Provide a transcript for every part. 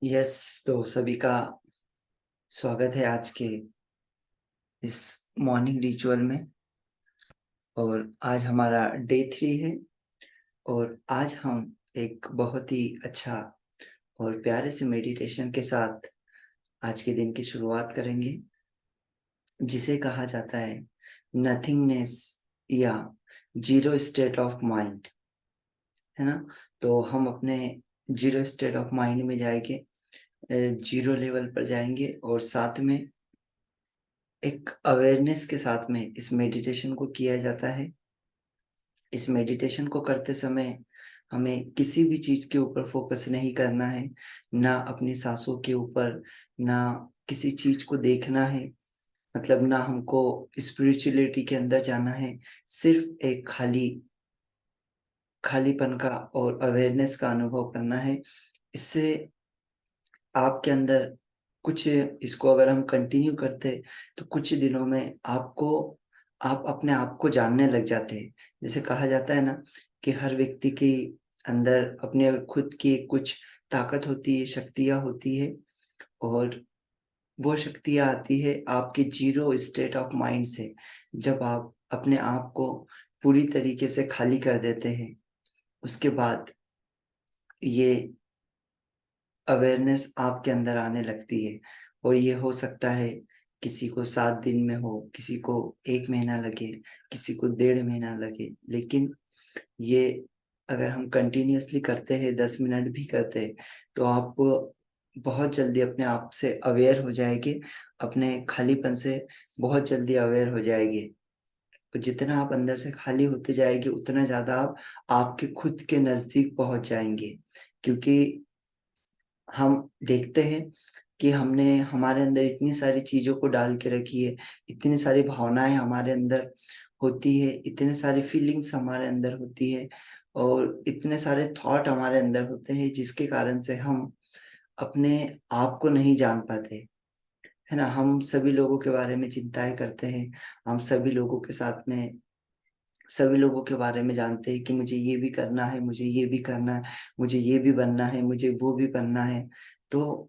तो सभी का स्वागत है आज के इस मॉर्निंग रिचुअल में। और आज हमारा डे 3 है। और आज हम एक बहुत ही अच्छा और प्यारे से मेडिटेशन के साथ आज के दिन की शुरुआत करेंगे, जिसे कहा जाता है नथिंगनेस या जीरो स्टेट ऑफ माइंड, है ना। तो हम अपने जीरो स्टेट ऑफ माइंड में जाएंगे, जीरो लेवल पर जाएंगे और साथ में एक अवेयरनेस के साथ में इस मेडिटेशन को किया जाता है। इस मेडिटेशन को करते समय हमें किसी भी चीज के ऊपर फोकस नहीं करना है, ना अपनी सांसों के ऊपर, ना किसी चीज को देखना है। मतलब ना हमको स्पिरिचुअलिटी के अंदर जाना है। सिर्फ एक खालीपन का और अवेयरनेस का अनुभव करना है। इससे आपके अंदर कुछ, इसको अगर हम कंटिन्यू करते तो कुछ दिनों में आप अपने आप को जानने लग जाते हैं। जैसे कहा जाता है ना कि हर व्यक्ति के अंदर अपने खुद की कुछ ताकत होती है, शक्तियां होती है। और वो शक्तियां आती है आपके जीरो स्टेट ऑफ माइंड से। जब आप अपने आप को पूरी तरीके से खाली कर देते हैं, उसके बाद ये अवेयरनेस आपके अंदर आने लगती है। और ये हो सकता है किसी को 7 दिन में हो, किसी को 1 महीना लगे, किसी को 1.5 महीना लगे। लेकिन ये अगर हम कंटिन्यूअसली करते हैं, 10 मिनट भी करते हैं, तो आप बहुत जल्दी अपने आप से अवेयर हो जाएंगे। अपने खालीपन से बहुत जल्दी अवेयर हो जाएंगे। और जितना आप अंदर से खाली होते जाएंगे, उतना ज्यादा आप आपके खुद के नजदीक पहुंच जाएंगे। क्योंकि हम देखते हैं कि हमने हमारे अंदर इतनी सारी चीजों को डाल के रखी है, इतनी सारी भावनाएं हमारे अंदर होती है, इतने सारी फीलिंग्स हमारे अंदर होती है, और इतने सारे थॉट हमारे अंदर होते हैं, जिसके कारण से हम अपने आप को नहीं जान पाते, है ना। हम सभी लोगों के बारे में चिंताएं करते हैं। हम सभी लोगों के साथ में सभी लोगों के बारे में जानते हैं कि मुझे ये भी करना है, मुझे ये भी करना है, मुझे ये भी बनना है, मुझे वो भी बनना है। तो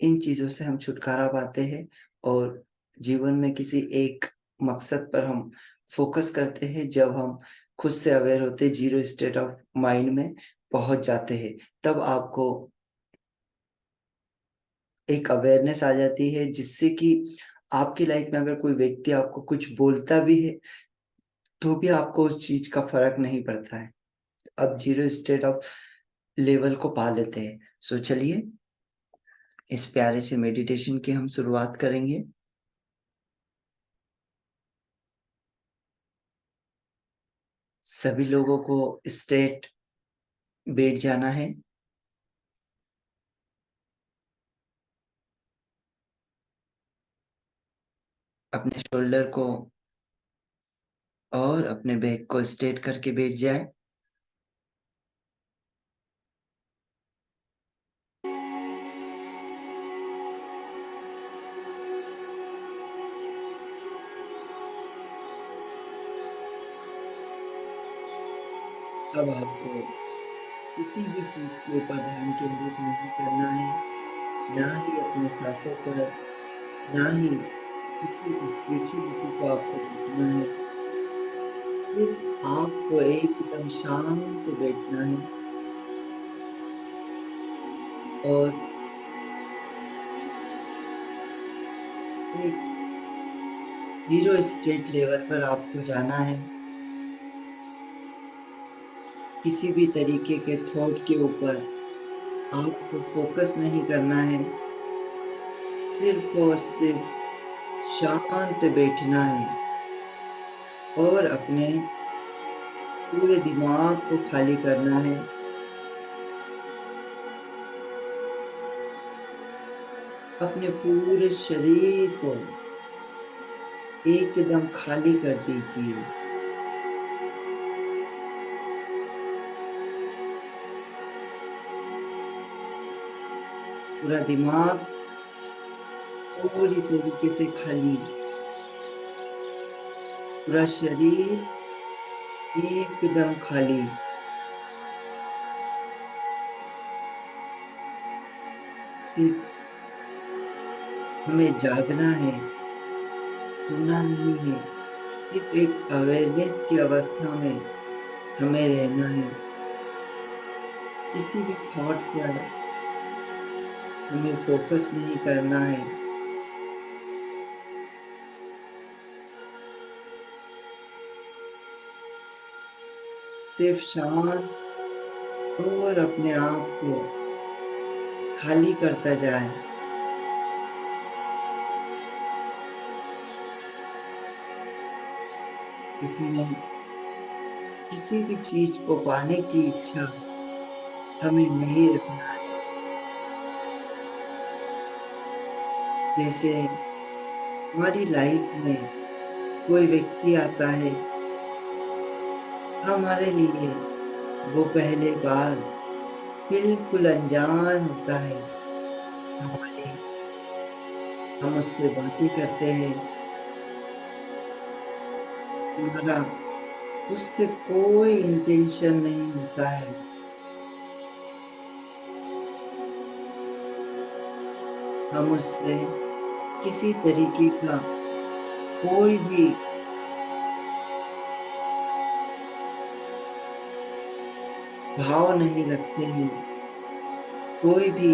इन चीजों से हम छुटकारा पाते हैं और जीवन में किसी एक मकसद पर हम फोकस करते हैं। जब हम खुद से अवेयर होते हैं, जीरो स्टेट ऑफ माइंड में पहुंच जाते हैं, तब आपको एक अवेयरनेस आ जाती है, जिससे कि आपकी लाइफ में अगर कोई व्यक्ति आपको कुछ बोलता भी है, तो भी आपको उस चीज का फर्क नहीं पड़ता है। अब जीरो स्टेट ऑफ लेवल को पा लेते हैं। सो चलिए, इस प्यारे से मेडिटेशन की हम शुरुआत करेंगे। सभी लोगों को स्ट्रेट बैठ जाना है। अपने शोल्डर को और अपने बैक को स्ट्रेट करके बैठ जाए। अब आपको किसी भी चीज के ऊपर ध्यान केंद्रित नहीं करना है, ना ही अपने सांसों पर, ना ही किसी स्पिरिचुअलिटी को आपको देखना है। सिर्फ आपको एकदम शांत बैठना है और एक जीरो स्टेट लेवल पर आपको जाना है। किसी भी तरीके के थॉट के ऊपर आपको फोकस नहीं करना है। सिर्फ और सिर्फ शांत बैठना है और अपने पूरे दिमाग को खाली करना है। अपने पूरे शरीर को एकदम खाली कर दीजिए। पूरा दिमाग पूरी तरीके से खाली, पूरा शरीर एकदम खाली। सिर्फ हमें जागना है, सोना नहीं है। सिर्फ एक अवेयरनेस की अवस्था में हमें रहना है। किसी भी थॉट पर हमें फोकस नहीं करना है। सिर्फ शांत और अपने आप को खाली करता जाए। इसमें किसी भी चीज को पाने की इच्छा हमें नहीं रखना है। जैसे हमारी लाइफ में कोई व्यक्ति आता है, हमारे लिए वो पहले बार बिल्कुल अनजान होता है। हमारे हम उससे बातें करते हैं, हमारा उससे कोई इंटेंशन नहीं होता है। हम उससे किसी तरीके का कोई भी भाव नहीं रखते हैं, कोई भी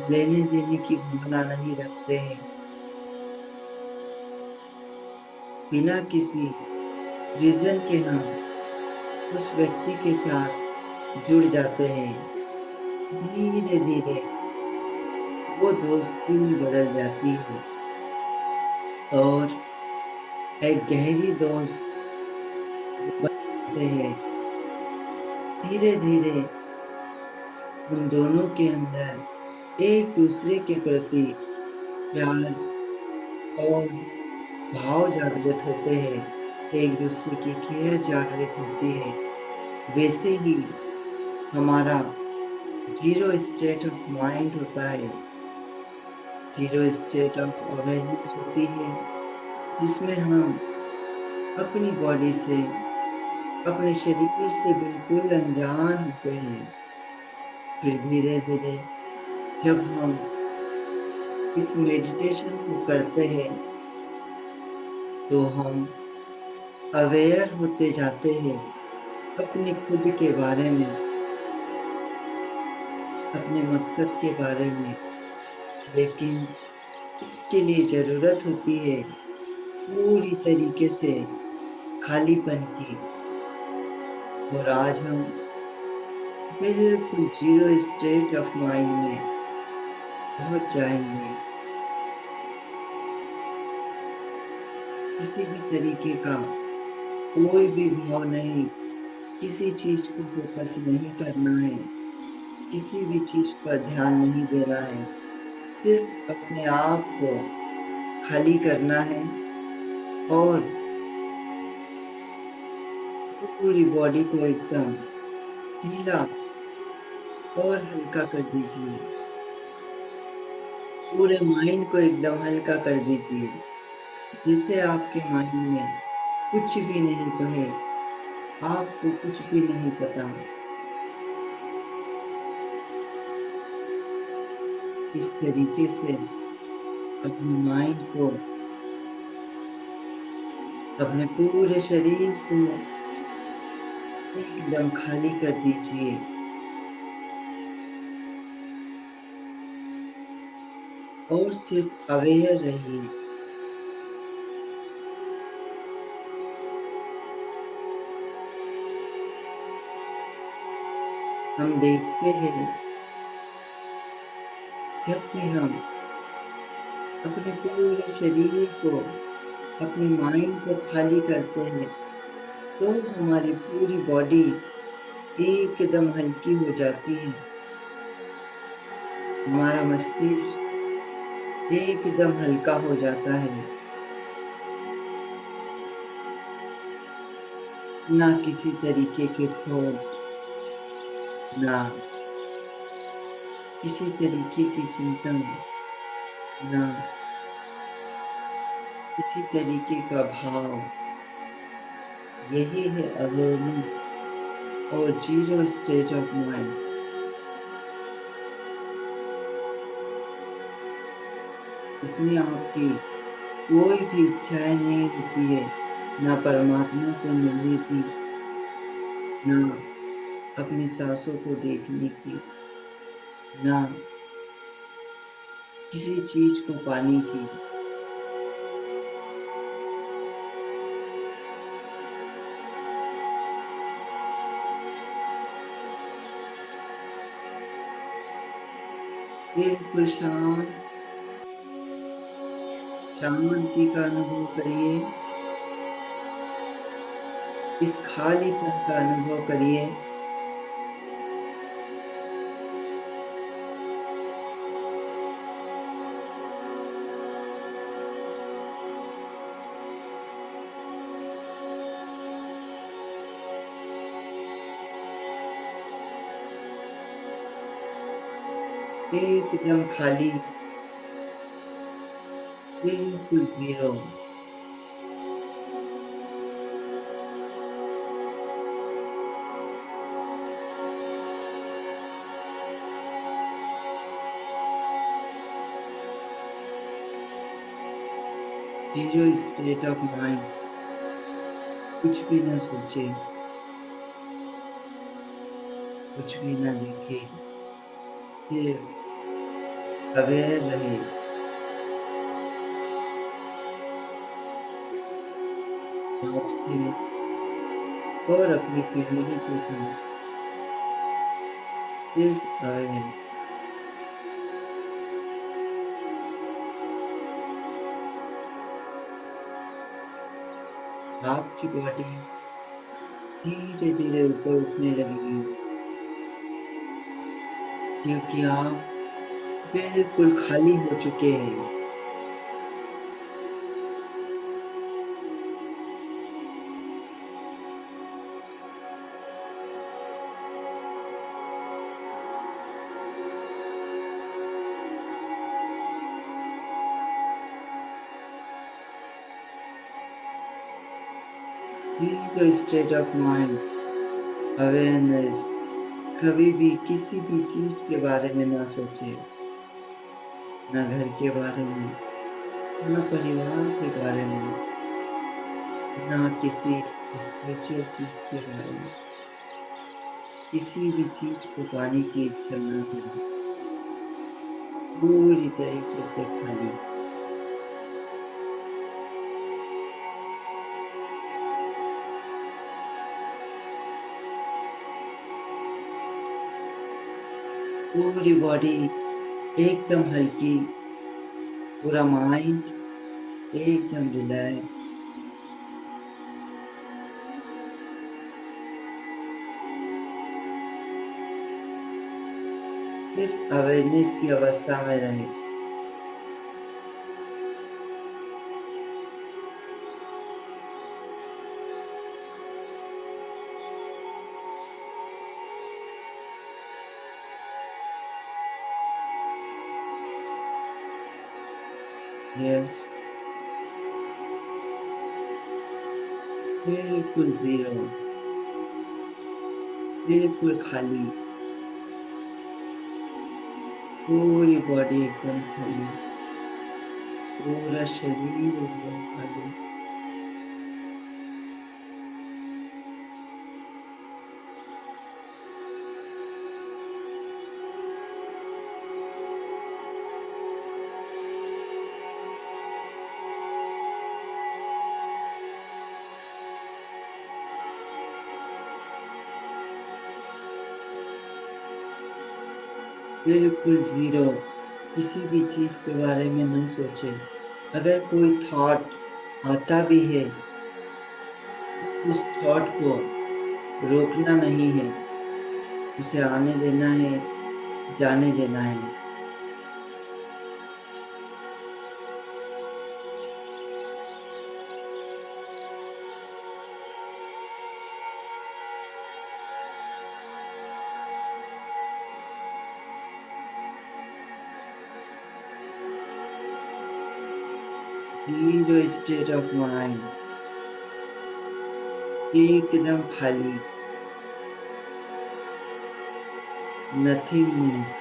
लेने देने की भावना नहीं रखते हैं। बिना किसी रीजन के हम उस व्यक्ति के साथ जुड़ जाते हैं। धीरे धीरे वो दोस्ती में बदल जाती है और एक गहरी दोस्त बनते हैं। धीरे धीरे उन दोनों के अंदर एक दूसरे के प्रति प्यार और भाव जागृत होते हैं। एक दूसरे की केयर जागृत होती है। वैसे ही हमारा जीरो स्टेट ऑफ माइंड होता है, जीरो स्टेट ऑफ अवेयरनेस होती है, जिसमें हम अपनी बॉडी से, अपने शरीर से बिल्कुल अनजान होते हैं। फिर धीरे धीरे जब हम इस मेडिटेशन को करते हैं तो हम अवेयर होते जाते हैं अपने खुद के बारे में, अपने मकसद के बारे में। लेकिन इसके लिए जरूरत होती है पूरी तरीके से खालीपन की। और आज हम बिल्कुल जीरो स्टेट ऑफ माइंड में पहुंच जाएंगे। किसी भी तरीके का कोई भी भाव नहीं, किसी चीज को फोकस नहीं करना है, किसी भी चीज पर ध्यान नहीं देना है। सिर्फ अपने आप को खाली करना है और पूरी बॉडी को एकदम ढीला और हल्का कर दीजिए। पूरे माइंड को एकदम हल्का कर दीजिए, जिससे आपके माइंड में कुछ भी नहीं कहे, आपको कुछ भी नहीं पता। इस तरीके से अपने माइंड को, अपने पूरे शरीर को एकदम खाली कर दीजिए। और सिर्फ अवेयर रहिए। हम देखते हैं जब भी हम अपने पूरे शरीर को, अपने माइंड को खाली करते हैं तो हमारी पूरी बॉडी एकदम हल्की हो जाती है। हमारा मस्तिष्क एकदम हल्का हो जाता है। ना किसी तरीके के थॉट, ना किसी तरीके की चिंता, ना किसी तरीके का भाव। यही है अवेयरनेस और जीरो स्टेट ऑफ माइंड। इसमें आपकी कोई भी इच्छाएं नहीं होती है, ना परमात्मा से मिलने की, ना अपनी सांसों को देखने की, ना किसी चीज को पाने की। बिल्कुल शांत, शांति का अनुभव करिए, इस खालीपन का अनुभव करिए। एकदम खाली, बिल्कुल zero. Zero state of mind, कुछ भी ना सोचे, कुछ भी ना देखे, सिर्फ अवेयर रहे। आपसे और अपनी फैमिली के साथ सिर्फ अवेयर। आपकी बॉडी धीरे धीरे ऊपर उठने लगेगी, क्योंकि आप बिल्कुल खाली हो चुके हैं। Zero state of mind, awareness. कभी भी किसी भी चीज के बारे में ना सोचे, ना घर के बारे में, ना परिवार के बारे में, ना किसी स्पिरिचुअल चीज के बारे में। किसी भी चीज को पाने की इच्छा ना करें, पूरी तरीके से खाली। पूरी बॉडी एकदम हल्की, पूरा माइंड एकदम रिलैक्स। सिर्फ अवेयरनेस की अवस्था में रहे। यस, बिल्कुल जीरो, बिल्कुल खाली, पूरी बॉडी एकदम खाली, पूरा शरीर एकदम खाली। बिल्कुल जीरो, किसी भी चीज के बारे में नहीं सोचे। अगर कोई थॉट आता भी है, उस थॉट को रोकना नहीं है, उसे आने देना है, जाने देना है। जीरो स्टेट ऑफ माइंड, एकदम खाली, नथिंगनेस।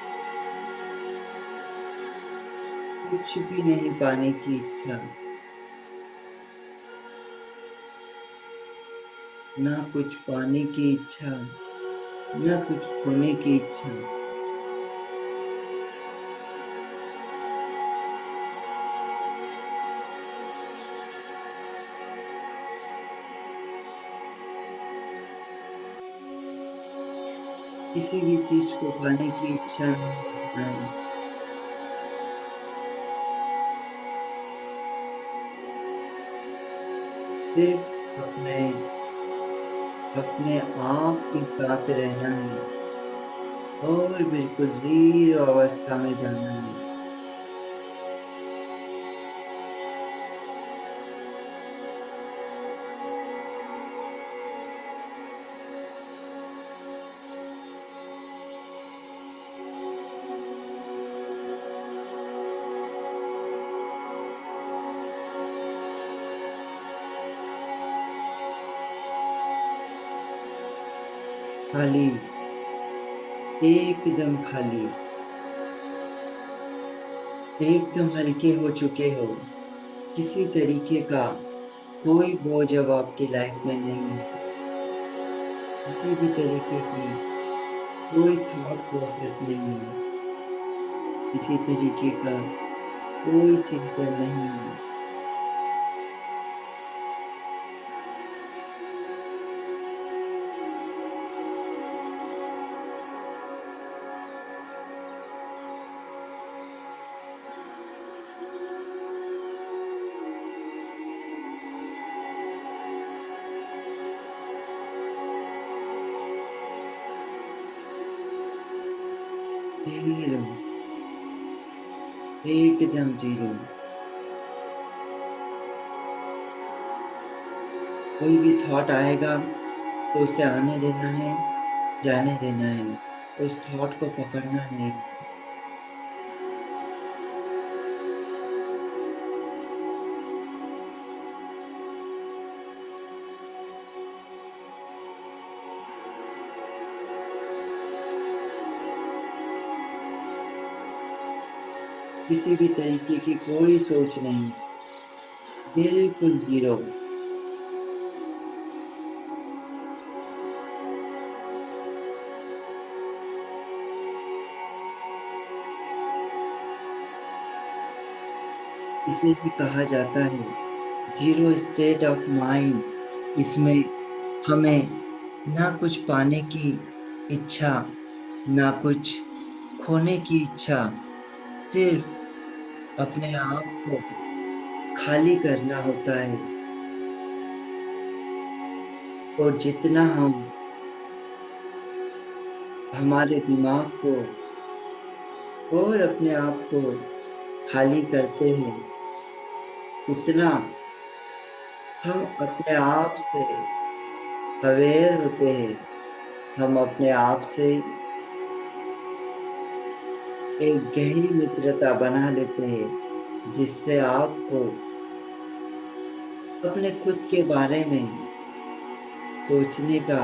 कुछ भी नहीं पाने की इच्छा, ना कुछ पाने की इच्छा, ना कुछ खोने की इच्छा। किसी भी चीज को पाने की इच्छा नहीं। सिर्फ अपने आप के साथ रहना है और बिल्कुल जीरो अवस्था में जाना है। खाली, एकदम खाली, एकदम हल्के हो चुके हो। किसी तरीके का कोई बोझ अब आपकी लाइफ में नहीं है। किसी भी तरीके की कोई थॉट प्रोसेस नहीं है। किसी तरीके का कोई चिंतन नहीं है। जीरो, एकदम जीरो। कोई भी थॉट आएगा तो उसे आने देना है, जाने देना है। उस थॉट को पकड़ना नहीं। किसी भी तरीके की कोई सोच नहीं। बिल्कुल जीरो। इसे ही कहा जाता है जीरो स्टेट ऑफ माइंड। इसमें हमें ना कुछ पाने की इच्छा, ना कुछ खोने की इच्छा। सिर्फ अपने आप को खाली करना होता है। और जितना हम हमारे दिमाग को और अपने आप को खाली करते हैं, उतना हम अपने आप से अवेयर होते हैं। हम अपने आप से एक गहरी मित्रता बना लेते हैं, जिससे आपको अपने खुद के बारे में सोचने का,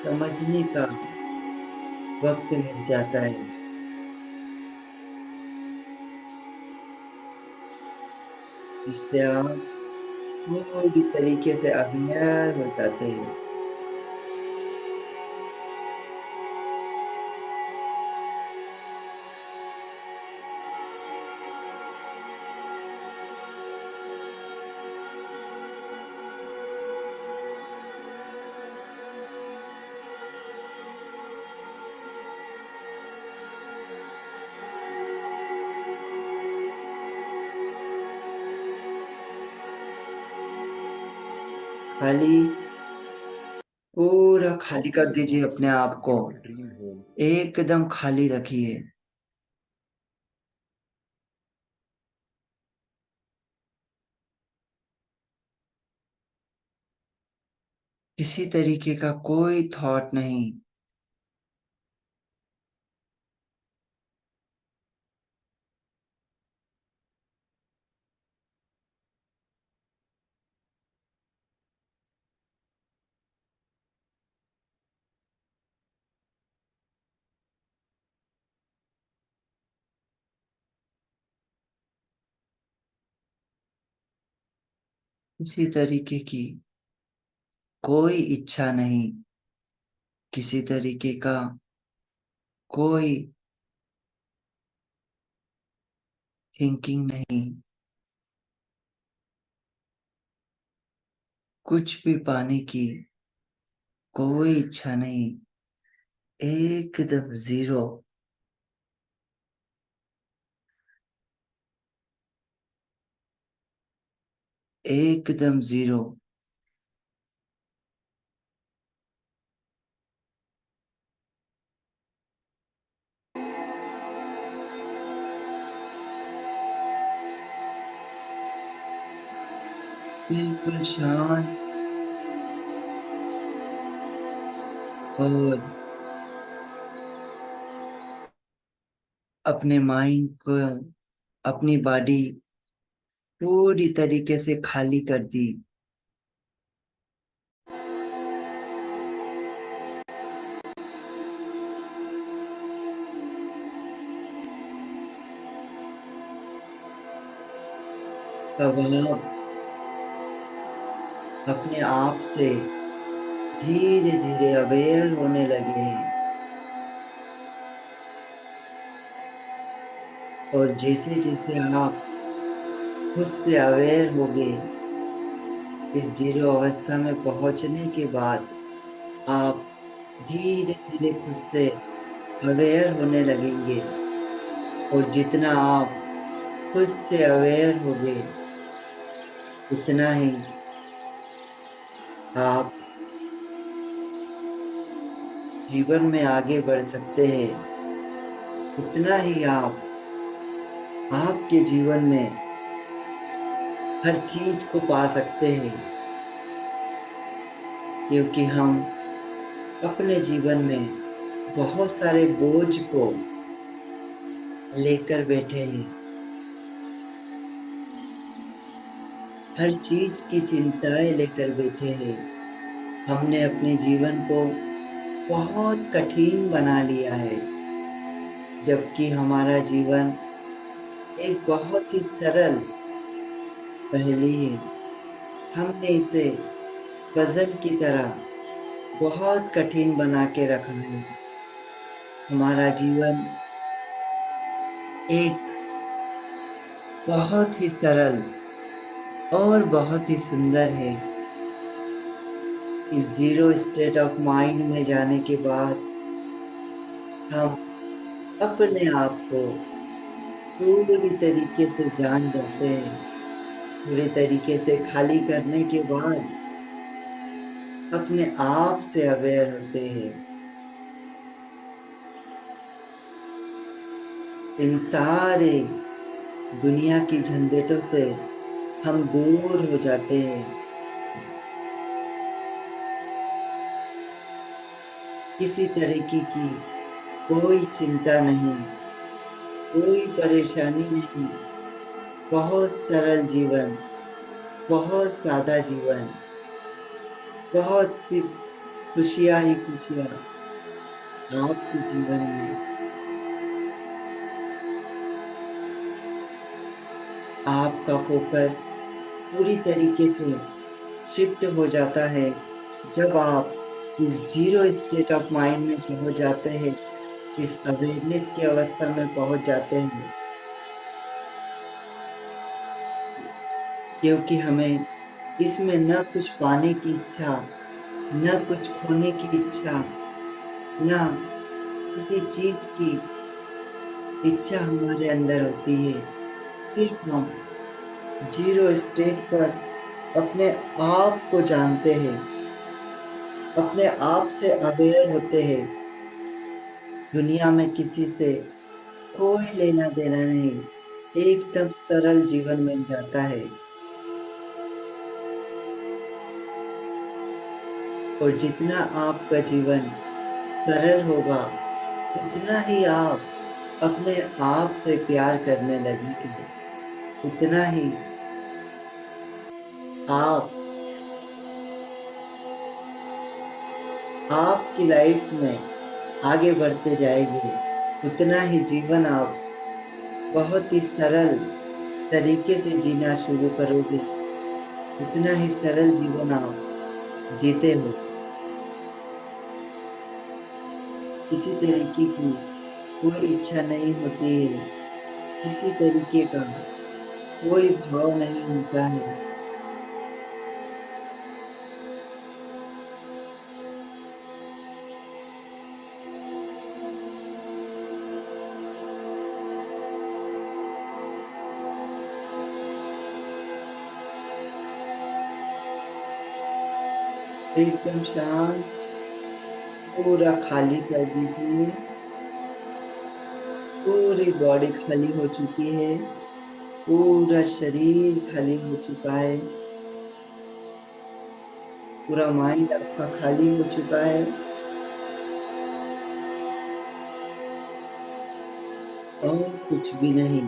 समझने का वक्त मिल जाता है। जिससे आप पूरी तरीके से अवेयर हो जाते हैं। खाली, पूरा खाली कर दीजिए अपने आप को। एकदम खाली रखिए। किसी तरीके का कोई थॉट नहीं। किसी तरीके की कोई इच्छा नहीं, किसी तरीके का कोई थिंकिंग नहीं, कुछ भी पाने की कोई इच्छा नहीं, एकदम जीरो। एकदम जीरो। बिल्कुल शांत और अपने माइंड को, अपनी बॉडी पूरी तरीके से खाली कर दी। अब आप अपने आप से धीरे धीरे अवेयर होने लगे हैं। और जैसे जैसे आप खुद से अवेयर हो गए, इस जीरो अवस्था में पहुंचने के बाद आप धीरे धीरे खुद से अवेयर होने लगेंगे। और जितना आप खुद से अवेयर होगे, उतना ही आप जीवन में आगे बढ़ सकते हैं। उतना ही आप आपके जीवन में हर चीज को पा सकते हैं। क्योंकि हम अपने जीवन में बहुत सारे बोझ को लेकर बैठे हैं। हर चीज की चिंताएं लेकर बैठे हैं। हमने अपने जीवन को बहुत कठिन बना लिया है, जबकि हमारा जीवन एक बहुत ही सरल पहेली है। हमने इसे पजल की तरह बहुत कठिन बना के रखा है। हमारा जीवन एक बहुत ही सरल और बहुत ही सुंदर है। इस जीरो स्टेट ऑफ माइंड में जाने के बाद हम अपने आप को पूरी तरीके से जान जाते हैं। पूरी तरीके से खाली करने के बाद अपने आप से अवेयर होते हैं। इन सारे दुनिया की झंझटों से हम दूर हो जाते हैं। किसी तरीके की कोई चिंता नहीं, कोई परेशानी नहीं। बहुत सरल जीवन, बहुत सादा जीवन, बहुत सी खुशियां ही खुशियां आपके जीवन में। आपका फोकस पूरी तरीके से शिफ्ट हो जाता है जब आप इस जीरो स्टेट ऑफ माइंड में पहुंच जाते हैं, इस अवेयरनेस की अवस्था में पहुंच जाते हैं। क्योंकि हमें इसमें न कुछ पाने की इच्छा, न कुछ खोने की इच्छा, न किसी चीज की इच्छा हमारे अंदर होती है। सिर्फ हम जीरो स्टेट पर अपने आप को जानते हैं, अपने आप से अवेयर होते हैं। दुनिया में किसी से कोई लेना देना नहीं, एकदम सरल जीवन बन जाता है। और जितना आपका जीवन सरल होगा, उतना ही आप अपने आप से प्यार करने लगेंगे। उतना ही आप आपकी लाइफ में आगे बढ़ते जाएंगे। उतना ही जीवन आप बहुत ही सरल तरीके से जीना शुरू करोगे। इतना ही सरल जीवन आप जीते हो। किसी तरीके की कोई इच्छा नहीं होती है, किसी तरीके का कोई भाव नहीं होता है। एकदम शांत, पूरा खाली कर दीजिए। पूरी बॉडी खाली हो चुकी है, पूरा शरीर खाली हो चुका है, पूरा माइंड आपका खाली हो चुका है। और कुछ भी नहीं,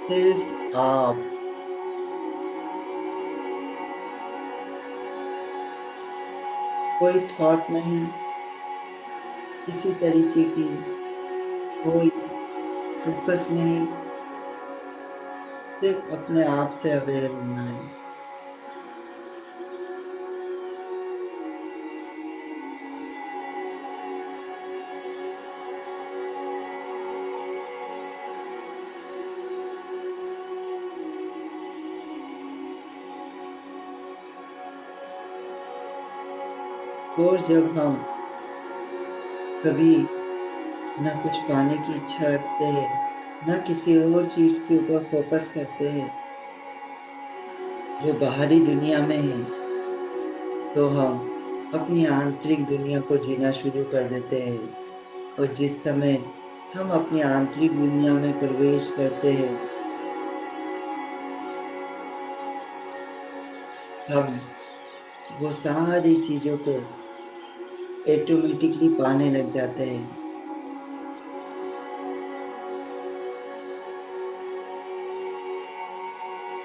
सिर्फ आप। कोई थॉट नहीं, किसी तरीके की कोई फोकस नहीं, सिर्फ अपने आप से अवेयर होना है। और जब हम कभी ना कुछ पाने की इच्छा रखते हैं, ना किसी और चीज के ऊपर फोकस करते हैं जो बाहरी दुनिया में है, तो हम अपनी आंतरिक दुनिया को जीना शुरू कर देते हैं। और जिस समय हम अपनी आंतरिक दुनिया में प्रवेश करते हैं, हम वो सारी चीजों को ऑटोमेटिकली पाने लग जाते हैं।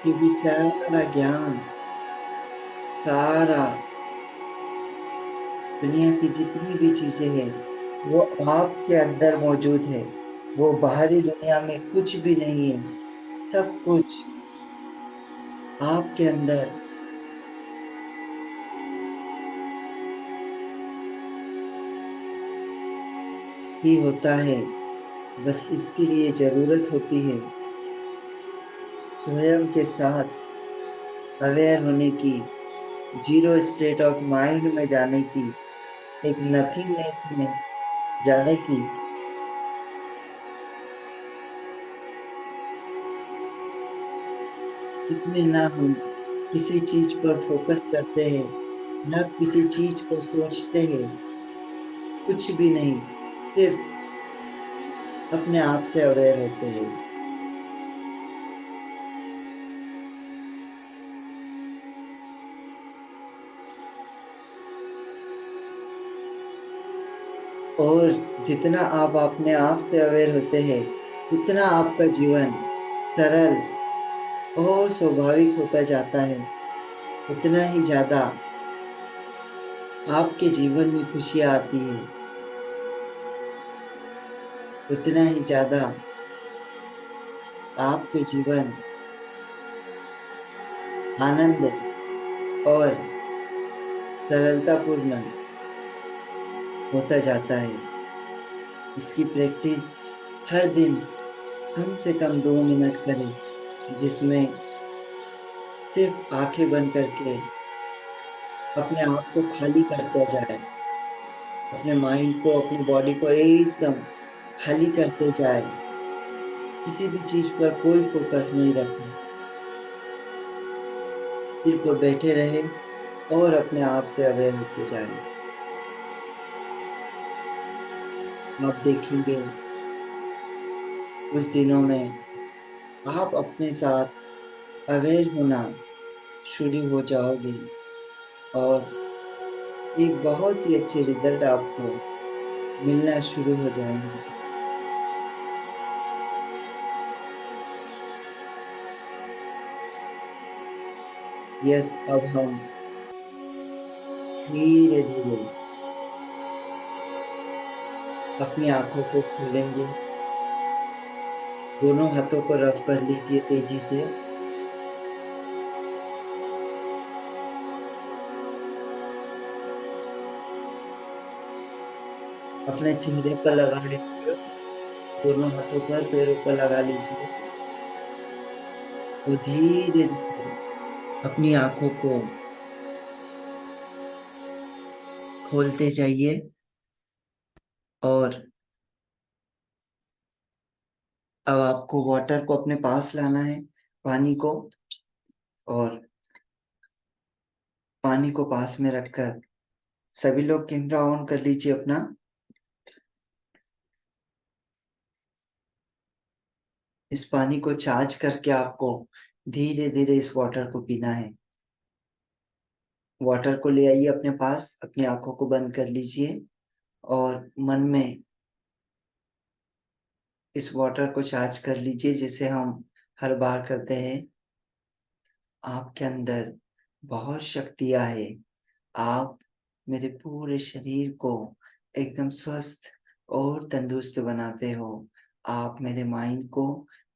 क्योंकि सारा ज्ञान, सारा दुनिया की जितनी भी चीजें हैं, वो आपके अंदर मौजूद है। वो बाहरी दुनिया में कुछ भी नहीं है। सब कुछ आपके अंदर ही होता है। बस इसके लिए जरूरत होती है स्वयं के साथ अवेयर होने की, जीरो स्टेट ऑफ माइंड में जाने की, एक नथिंगनेस में जाने की। इसमें ना हम किसी चीज पर फोकस करते हैं, ना किसी चीज को सोचते हैं, कुछ भी नहीं, सिर्फ अपने आप से अवेयर होते हैं। और जितना आप अपने आप से अवेयर होते हैं, उतना आपका जीवन सरल और स्वाभाविक होता जाता है। उतना ही ज्यादा आपके जीवन में खुशियाँ आती है, उतना ही ज्यादा आपके जीवन आनंद और सरलतापूर्ण होता जाता है। इसकी प्रैक्टिस हर दिन कम से कम 2 मिनट करें, जिसमें सिर्फ आंखें बंद करके अपने आप को खाली करते जाए, अपने माइंड को, अपनी बॉडी को एकदम खाली करते जाए। किसी भी चीज पर कोई फोकस नहीं रखें, सिर्फ बैठे रहे और अपने आप से अवेयर होते जाए। आप देखेंगे कुछ दिनों में आप अपने साथ अवेयर होना शुरू हो जाओगे और एक बहुत ही अच्छे रिजल्ट आपको मिलना शुरू हो जाएंगे। यस, अब हम धीरे धीरे अपनी आंखों को खोलेंगे। दोनों हाथों को रफ कर लीजिए तेजी से। अपने चेहरे पर लगा लीजिए, दोनों हाथों पर, पैरों पर लगा लीजिए और धीरे धीरे अपनी आंखों को खोलते जाइए। और अब आपको वाटर को अपने पास लाना है, पानी को, और पानी को पास में रखकर सभी लोग कैमरा ऑन कर लीजिए अपना। इस पानी को चार्ज करके आपको धीरे धीरे इस वाटर को पीना है। वाटर को ले आइए अपने पास, अपनी आंखों को बंद कर लीजिए और मन में इस वाटर को चार्ज कर लीजिए जैसे हम हर बार करते हैं। आपके अंदर बहुत शक्तियां है। आप मेरे पूरे शरीर को एकदम स्वस्थ और तंदुरुस्त बनाते हो। आप मेरे माइंड को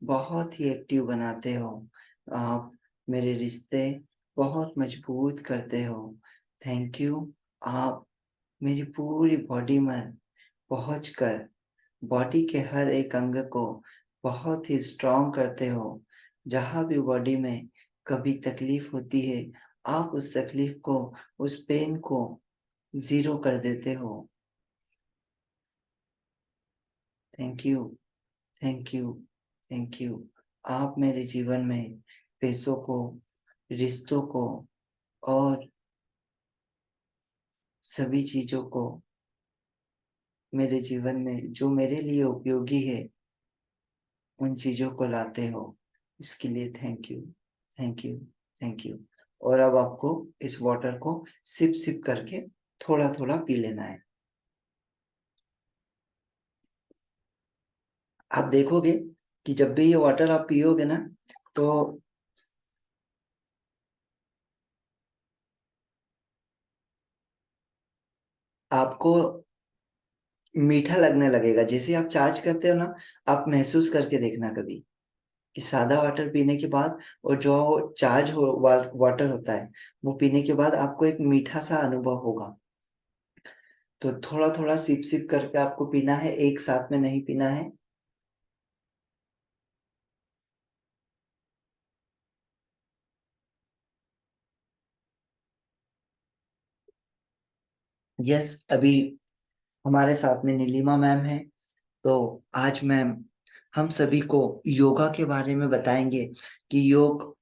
बहुत ही एक्टिव बनाते हो। आप मेरे रिश्ते बहुत मजबूत करते हो। Thank you. आप मेरी पूरी बॉडी में पहुंचकर बॉडी के हर एक अंग को बहुत ही स्ट्रांग करते हो। जहाँ भी बॉडी में कभी तकलीफ होती है, आप उस तकलीफ को, उस पेन को जीरो कर देते हो। Thank you, thank you, thank you. आप मेरे जीवन में पैसों को, रिश्तों को और सभी चीजों को, मेरे जीवन में जो मेरे लिए उपयोगी है, उन चीजों को लाते हो। इसके लिए thank you, thank you, thank you. और अब आपको इस वाटर को सिप सिप करके थोड़ा थोड़ा पी लेना है। आप देखोगे कि जब भी ये वाटर आप पियोगे ना, तो आपको मीठा लगने लगेगा। जैसे आप चार्ज करते हो ना, आप महसूस करके देखना कभी कि सादा वाटर पीने के बाद और जो चार्ज हो वाटर होता है, वो पीने के बाद आपको एक मीठा सा अनुभव होगा। तो थोड़ा थोड़ा सिप सिप करके आपको पीना है, एक साथ में नहीं पीना है। यस, अभी हमारे साथ में नीलिमा मैम है। तो आज मैम हम सभी को योगा के बारे में बताएंगे कि योग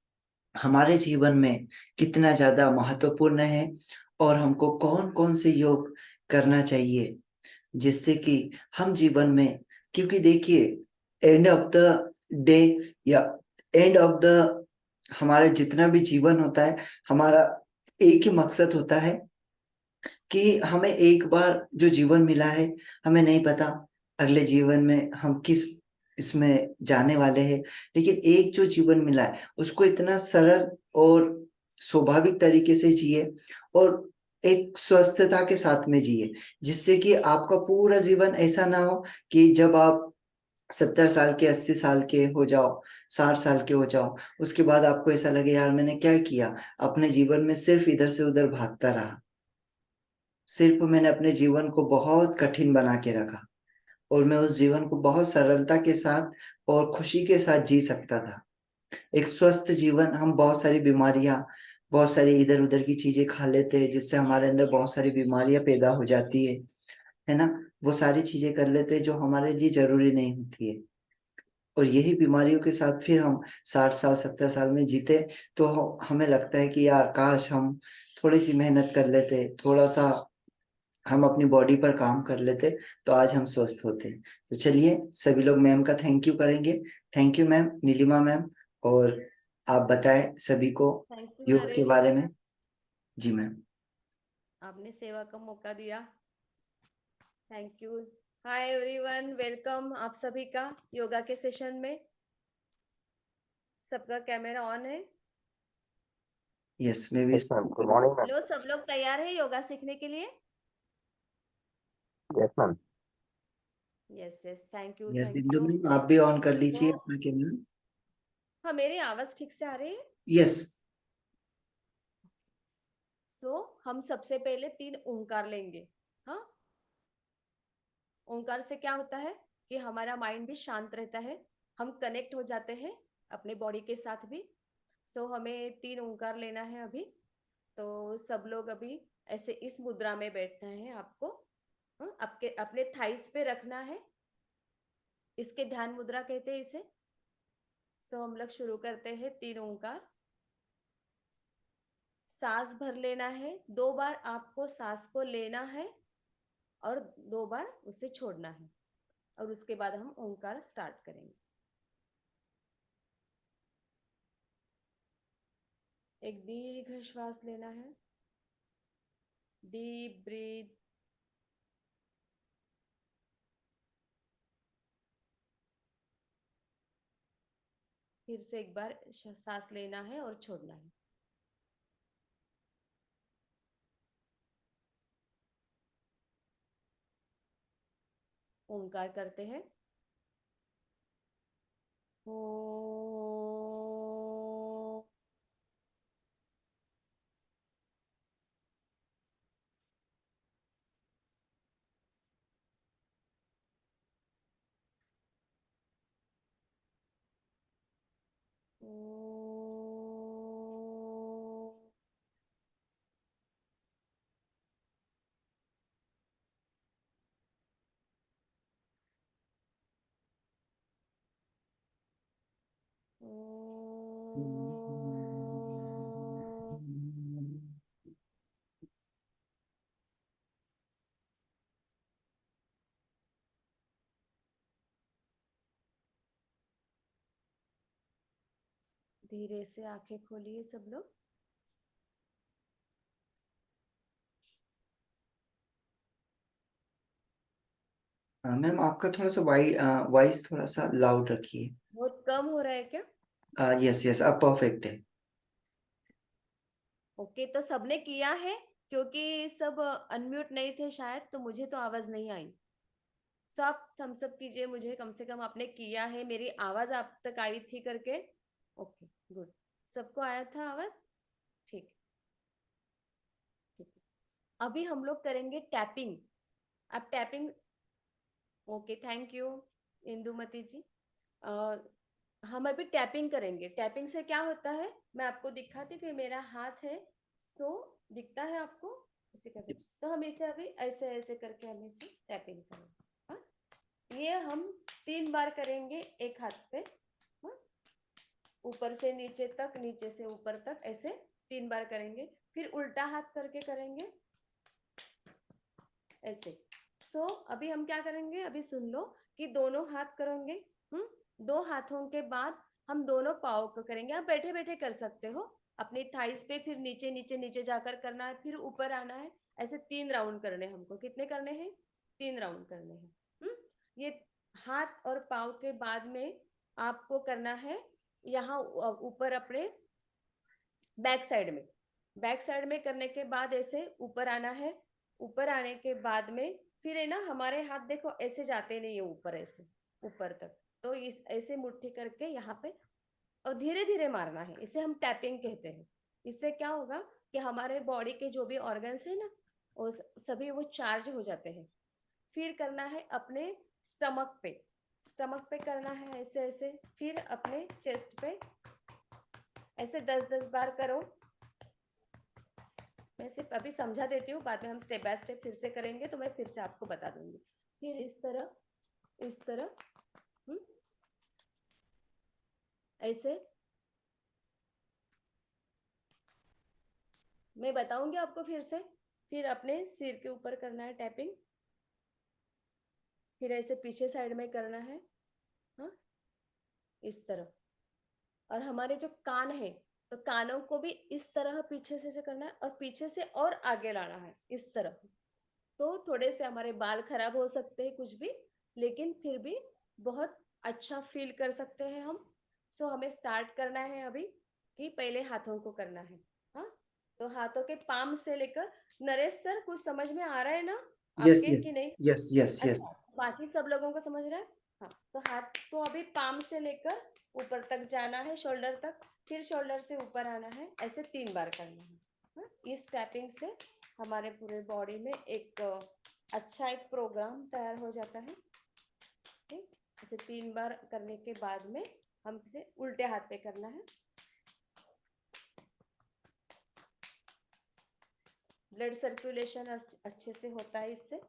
हमारे जीवन में कितना ज्यादा महत्वपूर्ण है और हमको कौन कौन से योग करना चाहिए जिससे कि हम जीवन में, क्योंकि देखिए, एंड ऑफ द डे या एंड ऑफ द हमारा जितना भी जीवन होता है, हमारा एक ही मकसद होता है कि हमें एक बार जो जीवन मिला है, हमें नहीं पता अगले जीवन में हम किस इसमें जाने वाले हैं। लेकिन एक जो जीवन मिला है, उसको इतना सरल और स्वाभाविक तरीके से जिए और एक स्वस्थता के साथ में जिए, जिससे कि आपका पूरा जीवन ऐसा ना हो कि जब आप 70 साल के, 80 साल के हो जाओ, 60 साल के हो जाओ, उसके बाद आपको ऐसा लगे यार मैंने क्या किया, अपने जीवन में सिर्फ इधर से उधर भागता रहा, सिर्फ मैंने अपने जीवन को बहुत कठिन बना के रखा और मैं उस जीवन को बहुत सरलता के साथ और खुशी के साथ जी सकता था। एक स्वस्थ जीवन, हम बहुत सारी बीमारियां, बहुत सारी इधर उधर की चीजें खा लेते हैं जिससे हमारे अंदर बहुत सारी बीमारियां पैदा हो जाती है ना। वो सारी चीजें कर लेते हैं जो हमारे लिए जरूरी नहीं होती है, और यही बीमारियों के साथ फिर हम 60 साल, 70 साल में जीते। तो हमें लगता है कि यार काश हम थोड़ी सी मेहनत कर लेते, थोड़ा सा हम अपनी बॉडी पर काम कर लेते, तो आज हम स्वस्थ होते। तो चलिए सभी लोग मैम का थैंक यू करेंगे। Thank you ma'am, Neelima ma'am. और आप बताएं सभी को थैंक यू योग के नरेश। बारे में। जी मैम। आपने सेवा का मौका दिया। Thank you. Hi everyone, welcome आप सभी का योगा के सेशन में। सबका कैमरा ऑन है? यस, मैं भी। Yes, ma'am. Good morning, ma'am. Hello, सब लोग तैयार है योगा सीखने के लिए? Yes, ma'am. Yes yes, thank you yes thank Indu you. Ma'am, आप भी ऑन कर लीजिए तो अपना कैमरा। हाँ, मेरी आवाज ठीक से आ रही है? यस। तो हम सबसे पहले 3 ओंकार लेंगे। हाँ, ओंकार से क्या होता है कि हमारा माइंड भी शांत रहता है, हम कनेक्ट हो जाते हैं अपने बॉडी के साथ भी। सो हमें 3 ओंकार लेना है अभी। तो सब लोग अभी ऐसे इस मुद्रा में बैठना है आपको। आपके अपने थाइस पे रखना है, इसके ध्यान मुद्रा कहते हैं इसे। सो हम लोग शुरू करते हैं 3 ओंकार। सांस भर लेना है, 2 बार आपको सांस को लेना है और 2 बार उसे छोड़ना है, और उसके बाद हम ओंकार स्टार्ट करेंगे। एक दीर्घ श्वास लेना है, डीप ब्रीथ। फिर से एक बार सांस लेना है और छोड़ना है। ओंकार करते हैं। ओ धीरे से आंखें खोलिए सब लोग। मैम आपका थोड़ा सा वॉइस थोड़ा सा लाउड रखिए। बहुत कम हो रहा है क्या? यस यस, अब परफेक्ट है। ओके, तो सबने किया है? क्योंकि सब अनम्यूट नहीं थे शायद, तो मुझे तो आवाज नहीं आई। सो आप थम्स अप कीजिए मुझे, कम से कम आपने किया है, मेरी आवाज आप तक आई थी करके। Okay, good. सबको आया था आवाज? ठीक, ठीक है। अभी हम लोग करेंगे टैपिंग। आप tapping. Okay, thank you Indumati ji. अ, हम अभी टैपिंग करेंगे। टैपिंग से क्या होता है मैं आपको दिखाती हूँ कि मेरा हाथ है। सो दिखता है आपको? इसे करते यस। तो हम इसे अभी ऐसे ऐसे करके हम इसे टैपिंग करेंगे। हाँ? ये हम 3 बार करेंगे एक हाथ पे। हाँ? ऊपर से नीचे तक, नीचे से ऊपर तक, ऐसे 3 बार करेंगे। फिर उल्टा हाथ करके करेंगे ऐसे। सो अभी हम क्या करेंगे, अभी सुन लो कि दोनों हाथ करेंगे। 2 हाथों के बाद हम दोनों पाँव को करेंगे। आप बैठे बैठे कर सकते हो अपनी थाइस पे, फिर नीचे नीचे नीचे जाकर करना है, फिर ऊपर आना है। ऐसे 3 राउंड करने हमको। कितने करने हैं? 3 राउंड करने हैं। ये हाथ और पाँव के बाद में आपको करना है यहाँ ऊपर अपने बैक साइड में। बैक साइड में करने के बाद ऐसे ऊपर आना है। ऊपर आने के बाद में फिर है ना, हमारे हाथ देखो ऐसे जाते नहीं है ऊपर, ऐसे ऊपर तक। तो इस ऐसे मुट्ठी करके यहाँ पे और धीरे धीरे मारना है। इसे हम टैपिंग कहते हैं। इससे क्या होगा कि हमारे बॉडी के जो भी ऑर्गन्स है ना, वो सभी वो चार्ज हो जाते हैं। फिर करना है अपने स्टमक पे। स्टमक पे करना है ऐसे ऐसे। फिर अपने चेस्ट पे ऐसे 10-10 बार करो। मैं सिर्फ अभी समझा देती हूँ, बाद में हम स्टेप बाय स्टेप फिर से करेंगे, तो मैं फिर से आपको बता दूंगी। फिर इस तरह, इस तरह, ऐसे मैं बताऊंगी आपको फिर से। फिर अपने सिर के ऊपर करना है टैपिंग। फिर ऐसे पीछे साइड में करना है। हाँ, इस तरह। और हमारे जो कान है, तो कानों को भी इस तरह पीछे से करना है, और पीछे से और आगे लाना है इस तरह। तो थोड़े से हमारे बाल खराब हो सकते हैं कुछ भी, लेकिन फिर भी बहुत अच्छा फील कर सकते हैं हम। सो हमें स्टार्ट करना है अभी कि पहले हाथों को करना है। हाँ, तो हाथों के पाम से लेकर, नरेश सर कुछ समझ में आ रहा है ना यस आपके यस कि नहीं? Yes yes yes. अच्छा, बाकी सब लोगों को समझ रहा है? हाँ, तो हाथ को अभी पाम से लेकर ऊपर तक जाना है, शोल्डर तक। फिर शोल्डर से ऊपर आना है, ऐसे 3 बार करना है। हाँ? इस टैपिंग से हमारे पूरे बॉडी में एक अच्छा एक प्रोग्राम तैयार हो जाता है। ठीक, इसे 3 बार करने के बाद में हम इसे उल्टे हाथ पे करना है। ब्लड सर्कुलेशन अच्छे से होता है इससे।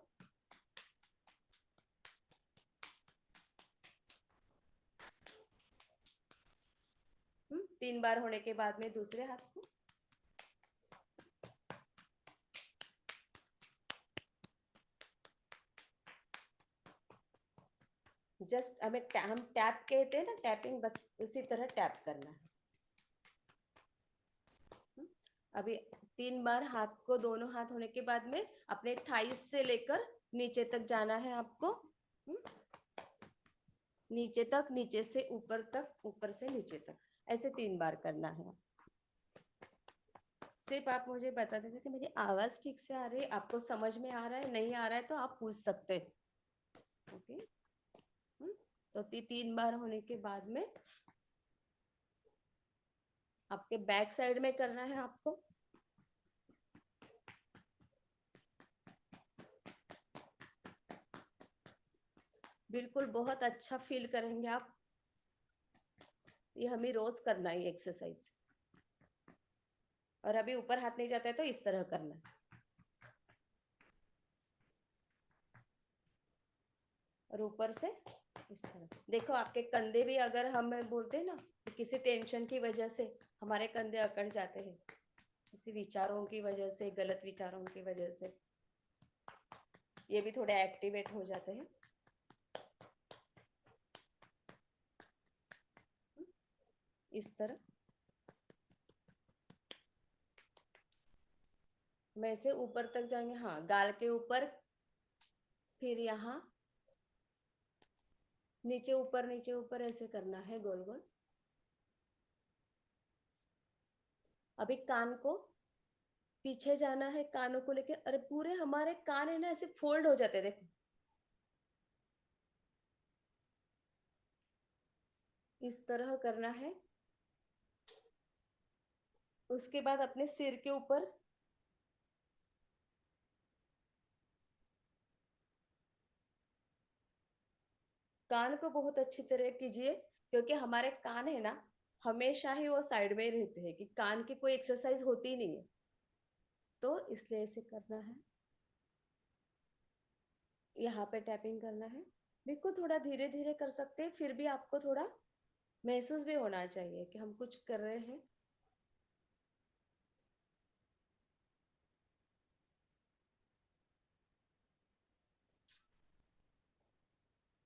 तीन बार होने के बाद में दूसरे हाथ को जस्ट हमें हम टैप कहते हैं ना, टैपिंग, बस उसी तरह टैप करना है। अभी 3 बार हाथ को, दोनों हाथ होने के बाद में अपने थाइस से लेकर नीचे तक जाना है आपको। नीचे तक, नीचे से ऊपर तक, ऊपर से नीचे तक, ऐसे 3 बार करना है। सिर्फ आप मुझे बता दीजिए कि मेरी आवाज ठीक से आ रही है, आपको समझ में आ रहा है, नहीं आ रहा है तो आप पूछ सकते हैं। ओके, तो 3 बार होने के बाद में आपके बैक साइड में करना है आपको। बिल्कुल बहुत अच्छा फील करेंगे आप। ये हमें रोज करना है एक्सरसाइज। और अभी ऊपर हाथ नहीं जाता है तो इस तरह करना है। और ऊपर से इस तरह देखो, आपके कंधे भी, अगर हम बोलते हैं ना कि किसी टेंशन की वजह से हमारे कंधे अकड़ जाते हैं, किसी विचारों की वजह से, गलत विचारों की वजह से, ये भी थोड़े एक्टिवेट हो जाते हैं। इस तरह में से ऊपर तक जाएंगे। हाँ, गाल के ऊपर, फिर यहाँ नीचे ऊपर, नीचे ऊपर, ऐसे करना है गोल गोल। अभी कान को पीछे जाना है, कानों को लेके, अरे पूरे हमारे कान है ना ऐसे फोल्ड हो जाते हैं, देखो इस तरह करना है। उसके बाद अपने सिर के ऊपर कान को बहुत अच्छी तरह कीजिए, क्योंकि हमारे कान है ना, हमेशा ही वो साइड में ही रहते हैं, कि कान की कोई एक्सरसाइज होती ही नहीं है, तो इसलिए ऐसे करना है। यहाँ पे टैपिंग करना है। बिल्कुल थोड़ा धीरे धीरे कर सकते हैं, फिर भी आपको थोड़ा महसूस भी होना चाहिए कि हम कुछ कर रहे हैं।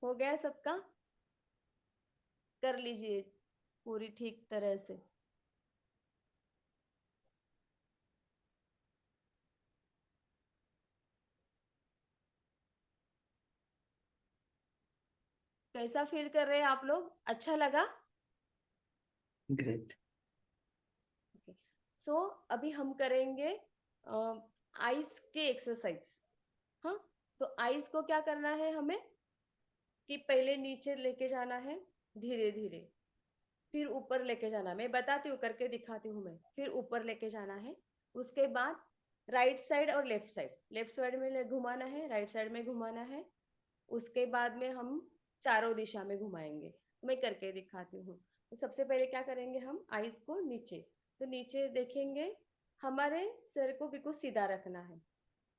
हो गया सबका? कर लीजिए पूरी ठीक तरह से। कैसा फील कर रहे हैं आप लोग? अच्छा लगा? ग्रेट। सो अभी हम करेंगे आइस के एक्सरसाइज। हाँ, तो आइस को क्या करना है हमें, कि पहले नीचे लेके जाना है धीरे धीरे, फिर ऊपर लेके जाना, मैं बताती हूँ, करके दिखाती हूँ मैं। फिर ऊपर लेके जाना है, उसके बाद राइट साइड और लेफ्ट साइड, लेफ्ट साइड में घुमाना है, राइट साइड में घुमाना है। उसके बाद में हम चारों दिशा में घुमाएंगे, तो मैं करके दिखाती हूँ। तो सबसे पहले क्या करेंगे, हम आइस को नीचे, तो नीचे देखेंगे, हमारे सिर को बिल्कुल सीधा रखना है।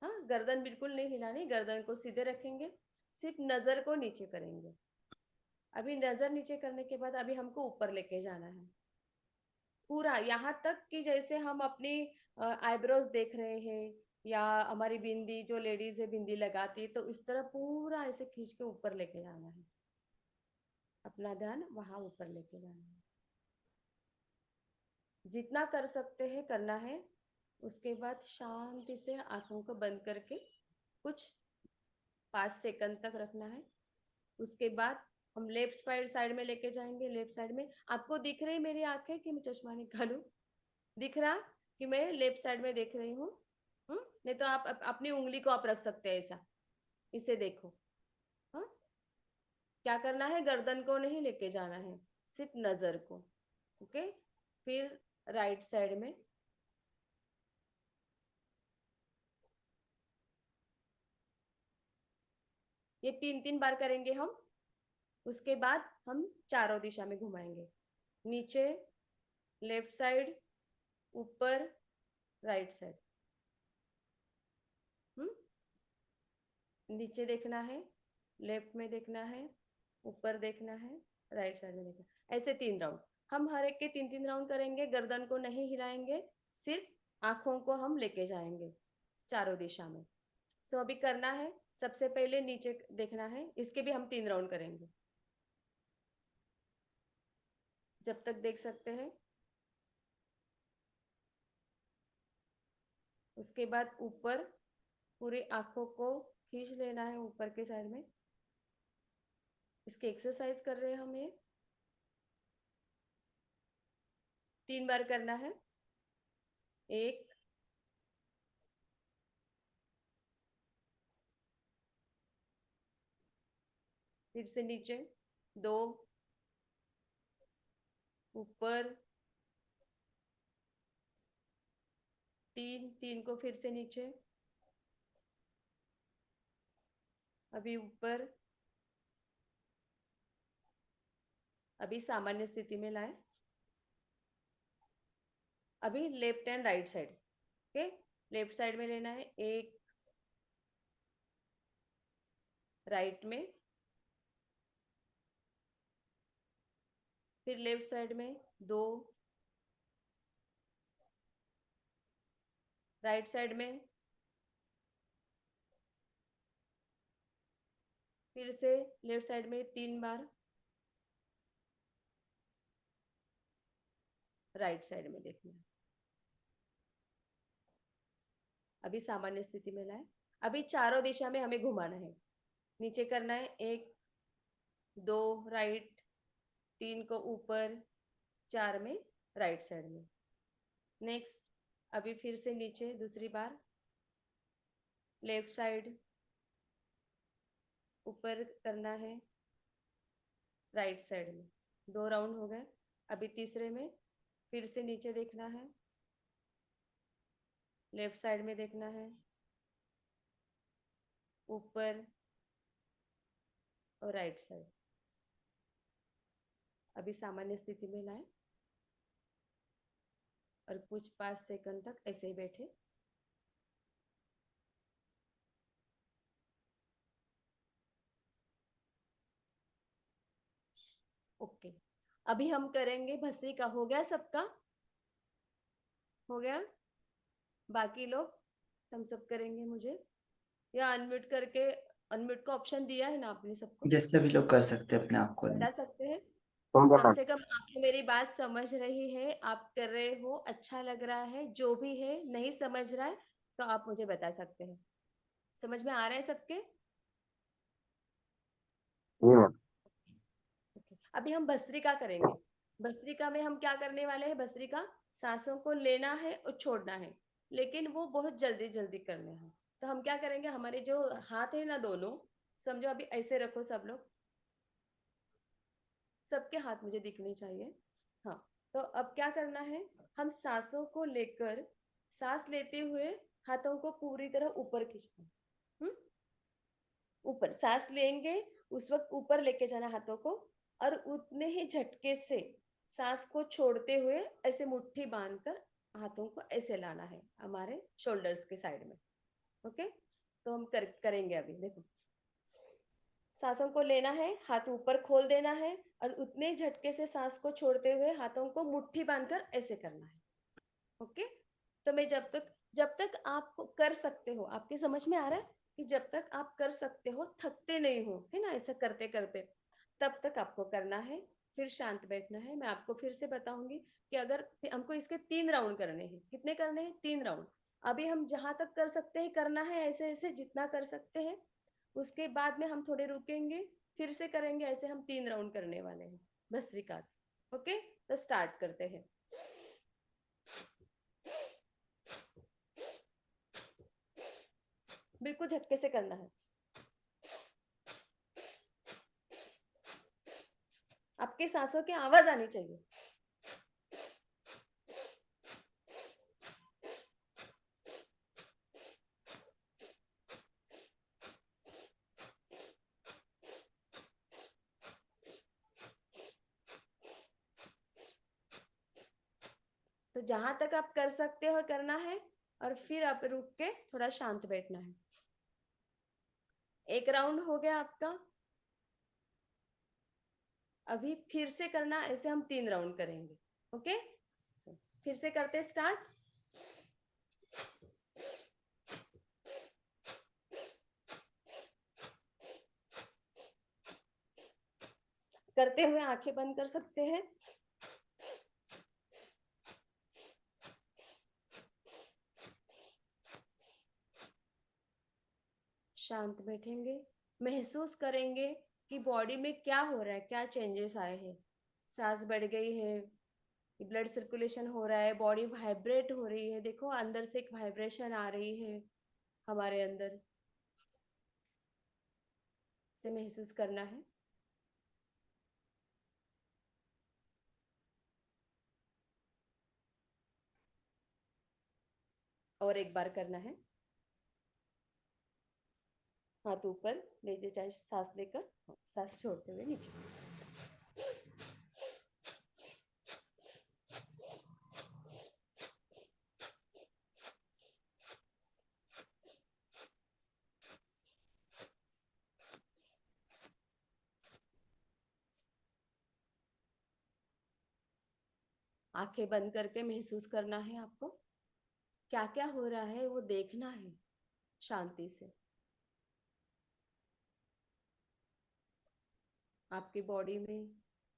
हाँ, गर्दन बिल्कुल नहीं हिलानी, गर्दन को सीधे रखेंगे, सिर्फ नजर को नीचे करेंगे। अभी नजर नीचे करने के बाद अभी हमको ऊपर लेके जाना है, पूरा यहाँ तक कि जैसे हम अपनी आईब्रोज देख रहे हैं, या हमारी बिंदी, जो लेडीज है बिंदी लगाती है, तो इस तरह पूरा ऐसे खींच के ऊपर लेके जाना है। अपना ध्यान वहां ऊपर लेके जाना है, जितना कर सकते हैं करना है। उसके बाद शांति से आंखों को बंद करके कुछ 5 सेकंड तक रखना है। उसके बाद हम लेफ्ट साइड में लेके जाएंगे। लेफ्ट साइड में आपको दिख रही मेरी आंखें कि मैं चश्मा निकालूं? दिख रहा कि मैं लेफ्ट साइड में देख रही हूँ? नहीं तो आप अपनी उंगली को आप रख सकते हैं ऐसा, इसे देखो। हाँ, क्या करना है, गर्दन को नहीं लेके जाना है, सिर्फ नजर को। ओके, फिर राइट साइड में, ये 3-3 बार करेंगे हम। उसके बाद हम चारों दिशा में घुमाएंगे, नीचे, लेफ्ट साइड, ऊपर, राइट साइड। नीचे देखना है, लेफ्ट में देखना है, ऊपर देखना है, राइट साइड में देखना है। ऐसे 3 राउंड हम हर एक के 3-3 राउंड करेंगे। गर्दन को नहीं हिलाएंगे, सिर्फ आंखों को हम लेके जाएंगे चारों दिशा में। सो अभी करना है, सबसे पहले नीचे देखना है, इसके भी हम 3 राउंड करेंगे, जब तक देख सकते हैं। उसके बाद ऊपर, पूरी आंखों को खींच लेना है ऊपर के साइड में। इसकी एक्सरसाइज कर रहे हैं हम। ये 3 बार करना है। 1, फिर से नीचे, 2, ऊपर, 3, 3 को फिर से नीचे, अभी ऊपर। अभी सामान्य स्थिति में लाए। अभी left and right side. Okay, left side में लेना है 1, राइट में, फिर लेफ्ट साइड में 2, राइट साइड में, फिर से लेफ्ट साइड में 3 बार, राइट साइड में देखना है। अभी सामान्य स्थिति में लाए। अभी चारों दिशा में हमें घुमाना है। नीचे करना है 1, 2 राइट, 3 को ऊपर, 4 में राइट साइड में। नेक्स्ट, अभी फिर से नीचे दूसरी बार, लेफ्ट साइड, ऊपर करना है, राइट साइड में। 2 राउंड हो गए। अभी तीसरे में फिर से नीचे देखना है, लेफ्ट साइड में देखना है, ऊपर और राइट साइड। अभी सामान्य स्थिति में लाए और कुछ 5 सेकंड तक ऐसे ही बैठे। ओके, अभी हम करेंगे भस्त्रिका। हो गया सबका? हो गया? बाकी लोग थम्स अप करेंगे मुझे, या अनम्यूट करके, अनम्यूट का ऑप्शन दिया है ना आपने सबको? ये सभी लोग कर सकते हैं अपने आप को। बता सकते हैं? कौन बोल कम रहा से कम आपको मेरी बात समझ रही है, आप कर रहे हो, अच्छा लग रहा है। जो भी है, नहीं समझ रहा है तो आप मुझे बता सकते हैं। समझ में आ रहा है सबके? है? ओके, अभी हम भस्त्रिका करेंगे। भस्त्रिका में हम क्या करने वाले हैं? भस्त्रिका, सांसों को लेना है और छोड़ना है, लेकिन वो बहुत जल्दी जल्दी करना है। तो हम क्या करेंगे, हमारे जो हाथ है ना दोनों, समझो अभी ऐसे रखो सब लोग, सबके हाथ मुझे दिखने चाहिए। हाँ, तो अब क्या करना है, हम सांसों को लेकर, सांस लेते हुए हाथों को पूरी तरह ऊपर खींचना। हम्म, ऊपर सांस लेंगे, उस वक्त ऊपर लेके जाना हाथों को, और उतने ही झटके से सांस को छोड़ते हुए ऐसे मुट्ठी बांधकर हाथों को ऐसे लाना है हमारे शोल्डर्स के साइड में। ओके, तो हम करेंगे अभी। देखो, सांसों को लेना है, हाथ ऊपर खोल देना है, और उतने झटके से सांस को छोड़ते हुए हाथों को मुट्ठी बांधकर ऐसे करना है। ओके, तो मैं जब तक आप कर सकते हो, आपके समझ में आ रहा है कि जब तक आप कर सकते हो, थकते नहीं हो, है ना, ऐसा करते करते, तब तक आपको करना है। फिर शांत बैठना है। मैं आपको फिर से बताऊंगी कि अगर हमको इसके 3 राउंड करने हैं। कितने करने हैं? 3 राउंड। अभी हम जहां तक कर सकते हैं करना है, ऐसे ऐसे जितना कर सकते हैं। उसके बाद में हम थोड़े रुकेंगे, फिर से करेंगे। ऐसे हम 3 राउंड करने वाले हैं भस्त्रिका के। ओके, तो स्टार्ट करते हैं। बिल्कुल झटके से करना है। आपके सांसों की आवाज आनी चाहिए। तो जहां तक आप कर सकते हो करना है, और फिर आप रुक के थोड़ा शांत बैठना है। एक राउंड हो गया आपका। अभी फिर से करना, ऐसे हम 3 राउंड करेंगे। ओके, फिर से करते स्टार्ट। करते हुए आंखें बंद कर सकते हैं। शांत बैठेंगे, महसूस करेंगे कि बॉडी में क्या हो रहा है, क्या चेंजेस आए हैं। सांस बढ़ गई है, ब्लड सर्कुलेशन हो रहा है, बॉडी वाइब्रेट हो रही है। देखो अंदर से एक वाइब्रेशन आ रही है हमारे अंदर से, महसूस करना है। और एक बार करना है। हाथ ऊपर लीजिए, चाहे सांस लेकर, सांस छोड़ते हुए नीचे। आंखें बंद करके महसूस करना है आपको, क्या क्या हो रहा है वो देखना है शांति से। आपकी बॉडी में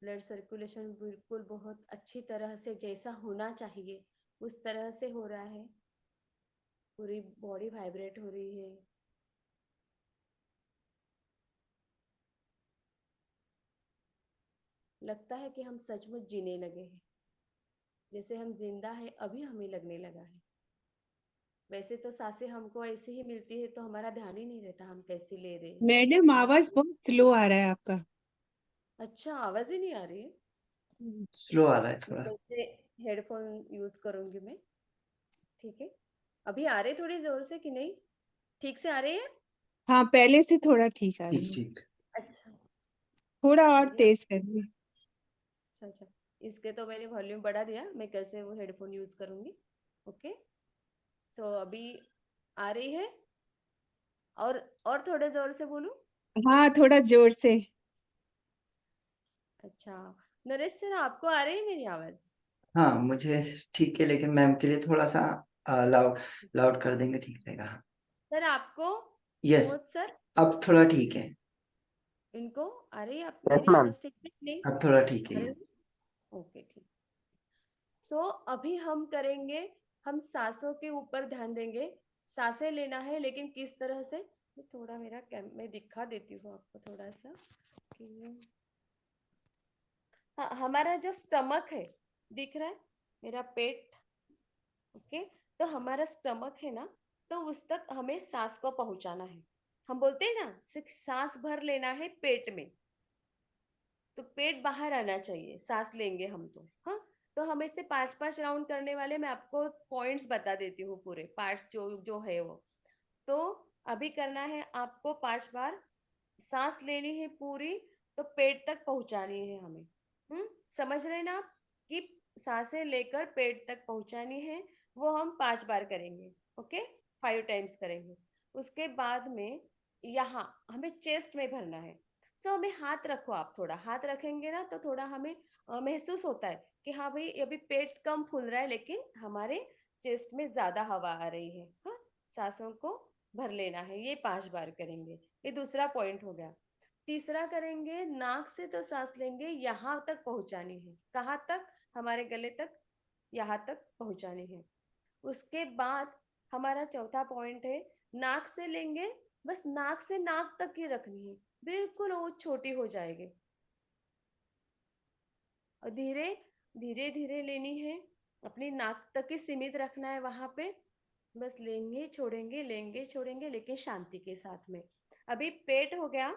ब्लड सर्कुलेशन बिल्कुल बहुत अच्छी तरह से, जैसा होना चाहिए उस तरह से हो रहा है। पूरी बॉडी वाइब्रेट हो रही है। लगता है कि हम सचमुच जीने लगे हैं, जैसे हम जिंदा है अभी हमें लगने लगा है। वैसे तो सांसें हमको ऐसी ही मिलती है तो हमारा ध्यान ही नहीं रहता हम कैसी ले रहे हैं। मैडम आवाज बहुत स्लो आ रहा है आपका। अच्छा, आवाज ही नहीं आ रही है। स्लो आ रहा है मैं थोड़ा। कैसे हेडफोन यूज करूंगी मैं। ठीक है, अभी आ रहे थोड़ी जोर से कि नहीं, ठीक से आ रही है। हाँ, पहले से थोड़ा ठीक आ रही ठीक है। ठीक। अच्छा, थोड़ा और मेरी तेज करिए। अच्छा अच्छा, इसके तो मैंने वॉल्यूम बढ़ा दिया, मैं कैसे वो हेडफोन यूज करूंगी। ओके, सो अभी आ रही है। और थोड़े जोर से बोलूं। हाँ, थोड़ा जोर से। अच्छा, नरेश सर आपको आ रही है मेरी आवाज। हाँ मुझे ठीक है, लेकिन मैम के लिए थोड़ा सा लाउड लाउड कर देंगे, ठीक रहेगा। हाँ। सर आपको, यस, विनोद सर, अब थोड़ा ठीक है। इनको आ रही है आप यस मेरी मैम। आवाज ठीक से नहीं अब थोड़ा ठीक है, आ रही है? यस। ओके ठीक। सो अभी हम करेंगे, हम सांसों के ऊपर ध्यान देंगे। सांसें लेना है, लेकिन किस तरह से, मैं थोड़ा मेरा मैं दिखा देती हूँ आपको थोड़ा सा कि हाँ, हमारा जो स्टमक है दिख रहा है, मेरा पेट। ओके, तो हमारा स्टमक है ना, तो उस तक हमें सांस को पहुंचाना है। हम बोलते हैं ना सिर्फ सांस भर लेना है पेट में, तो पेट बाहर आना चाहिए सांस लेंगे हम तो। हाँ, तो हम इससे 5-5 राउंड करने वाले, मैं आपको पॉइंट्स बता देती हूँ, पूरे पार्ट्स जो जो है वो। तो अभी करना है आपको 5 बार सांस लेनी है पूरी, तो पेट तक पहुंचानी है हमें। समझ रहे हैं ना आप, कि सांसें लेकर पेट तक पहुंचानी है। वो हम 5 बार करेंगे। ओके, 5 टाइम्स करेंगे। उसके बाद में यहाँ हमें चेस्ट में भरना है। सो हमें हाथ रखो, आप थोड़ा हाथ रखेंगे ना तो थोड़ा हमें महसूस होता है कि हाँ भाई अभी पेट कम फूल रहा है, लेकिन हमारे चेस्ट में ज्यादा हवा आ रही है। हाँ, सांसों को भर लेना है, ये 5 बार करेंगे। ये दूसरा पॉइंट हो गया। तीसरा करेंगे, नाक से तो सांस लेंगे, यहाँ तक पहुंचानी है। कहाँ तक, हमारे गले तक, यहाँ तक पहुंचानी है। उसके बाद हमारा चौथा पॉइंट है, नाक से लेंगे, बस नाक से नाक तक ही रखनी है, बिल्कुल वो छोटी हो जाएगी। और धीरे धीरे धीरे लेनी है, अपनी नाक तक ही सीमित रखना है वहां पे। बस लेंगे छोड़ेंगे, लेकिन शांति के साथ में। अभी पेट हो गया,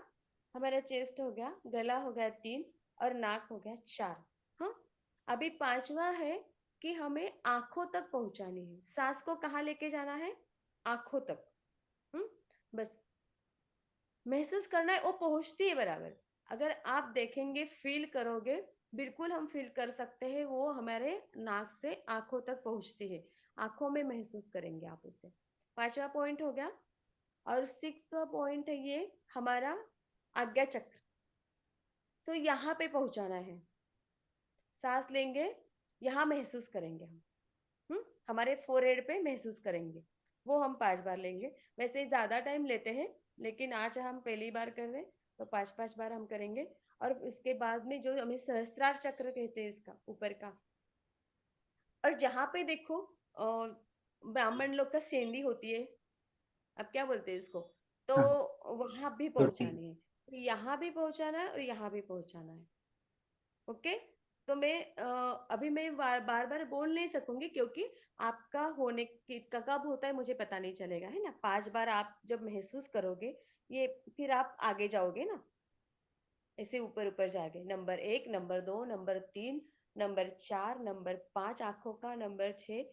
हमारा चेस्ट हो गया, गला हो गया 3, और नाक हो गया 4। हाँ, अभी 5वां है कि हमें आंखों तक पहुंचानी है। सांस को कहाँ लेके जाना है, आंखों तक। हम्म, बस महसूस करना है, वो पहुंचती है बराबर। अगर आप देखेंगे, फील करोगे, बिल्कुल हम फील कर सकते हैं, वो हमारे नाक से आंखों तक पहुंचती है, आंखों में महसूस करेंगे आप उसे। 5वां पॉइंट हो गया। और 6वां पॉइंट है ये हमारा आज्ञा चक्र। सो यहाँ पे पहुंचाना है। सांस लेंगे, यहाँ महसूस करेंगे हम। हमारे फोरहेड पे महसूस करेंगे। वो हम 5 बार लेंगे। वैसे ही ज्यादा टाइम लेते हैं, लेकिन आज हम पहली बार कर रहे हैं, तो 5-5 बार हम करेंगे। और इसके बाद में जो हमें सहस्त्रार चक्र कहते हैं इसका ऊपर का, और जहाँ पे देखो ब्राह्मण लोग का सेंडी होती है, अब क्या बोलते हैं इसको, तो हाँ, वहां भी चोटी। पहुंचानी है। तो यहाँ भी पहुंचाना है और यहाँ भी पहुंचाना है। ओके। तो मैं अभी मैं बार बार बोल नहीं सकूंगी, क्योंकि आपका होने की कब होता है मुझे पता नहीं चलेगा, है ना। 5 बार आप जब महसूस करोगे ये, फिर आप आगे जाओगे ना, ऐसे ऊपर ऊपर जाओगे। Number 1, number 2, number 3, number 4, number 5 आंखों का, नंबर 6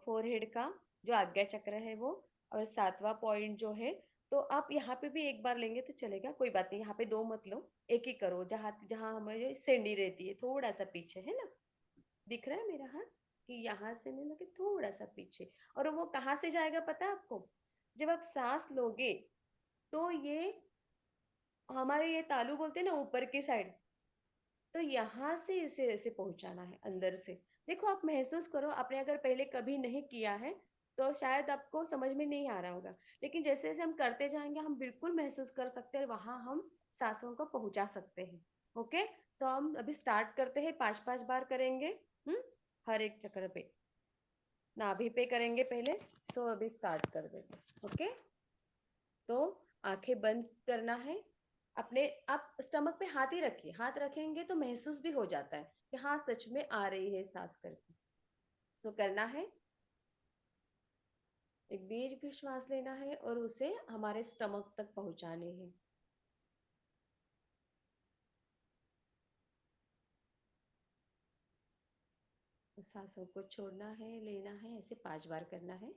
फोरहेड का जो आज्ञा चक्र है वो, और 7वां पॉइंट जो है, तो आप यहाँ पे भी एक बार लेंगे तो चलेगा, कोई बात नहीं। यहाँ पे 2 मत लो, एक ही करो। जहाँ जहाँ हमारी सेंडी रहती है थोड़ा सा पीछे, है ना, दिख रहा है मेरा हाथ, कि यहाँ से नहीं लगे, थोड़ा सा पीछे। और वो कहाँ से जाएगा पता है आपको? जब आप सांस लोगे तो ये हमारे ये तालू बोलते हैं ना ऊपर की साइड, तो यहाँ से इसे ऐसे पहुंचाना है अंदर से। देखो आप महसूस करो, आपने अगर पहले कभी नहीं किया है तो शायद आपको समझ में नहीं आ रहा होगा, लेकिन जैसे जैसे हम करते जाएंगे हम बिल्कुल महसूस कर सकते हैं, वहां हम सांसों को पहुंचा सकते हैं। ओके। सो हम अभी स्टार्ट करते हैं, 5-5 बार करेंगे। हर एक चक्र पे, नाभि पे करेंगे पहले। सो अभी स्टार्ट कर देते हैं। ओके। तो आंखें बंद करना है। अपने आप स्टमक पे हाथ ही रखिए, हाथ रखेंगे तो महसूस भी हो जाता है कि हाँ सच में आ रही है सांस करके। सो करना है, एक दीर्घ श्वास लेना है और उसे हमारे स्टमक तक पहुंचाने है। सांसों को छोड़ना है, लेना है, ऐसे 5 बार करना है।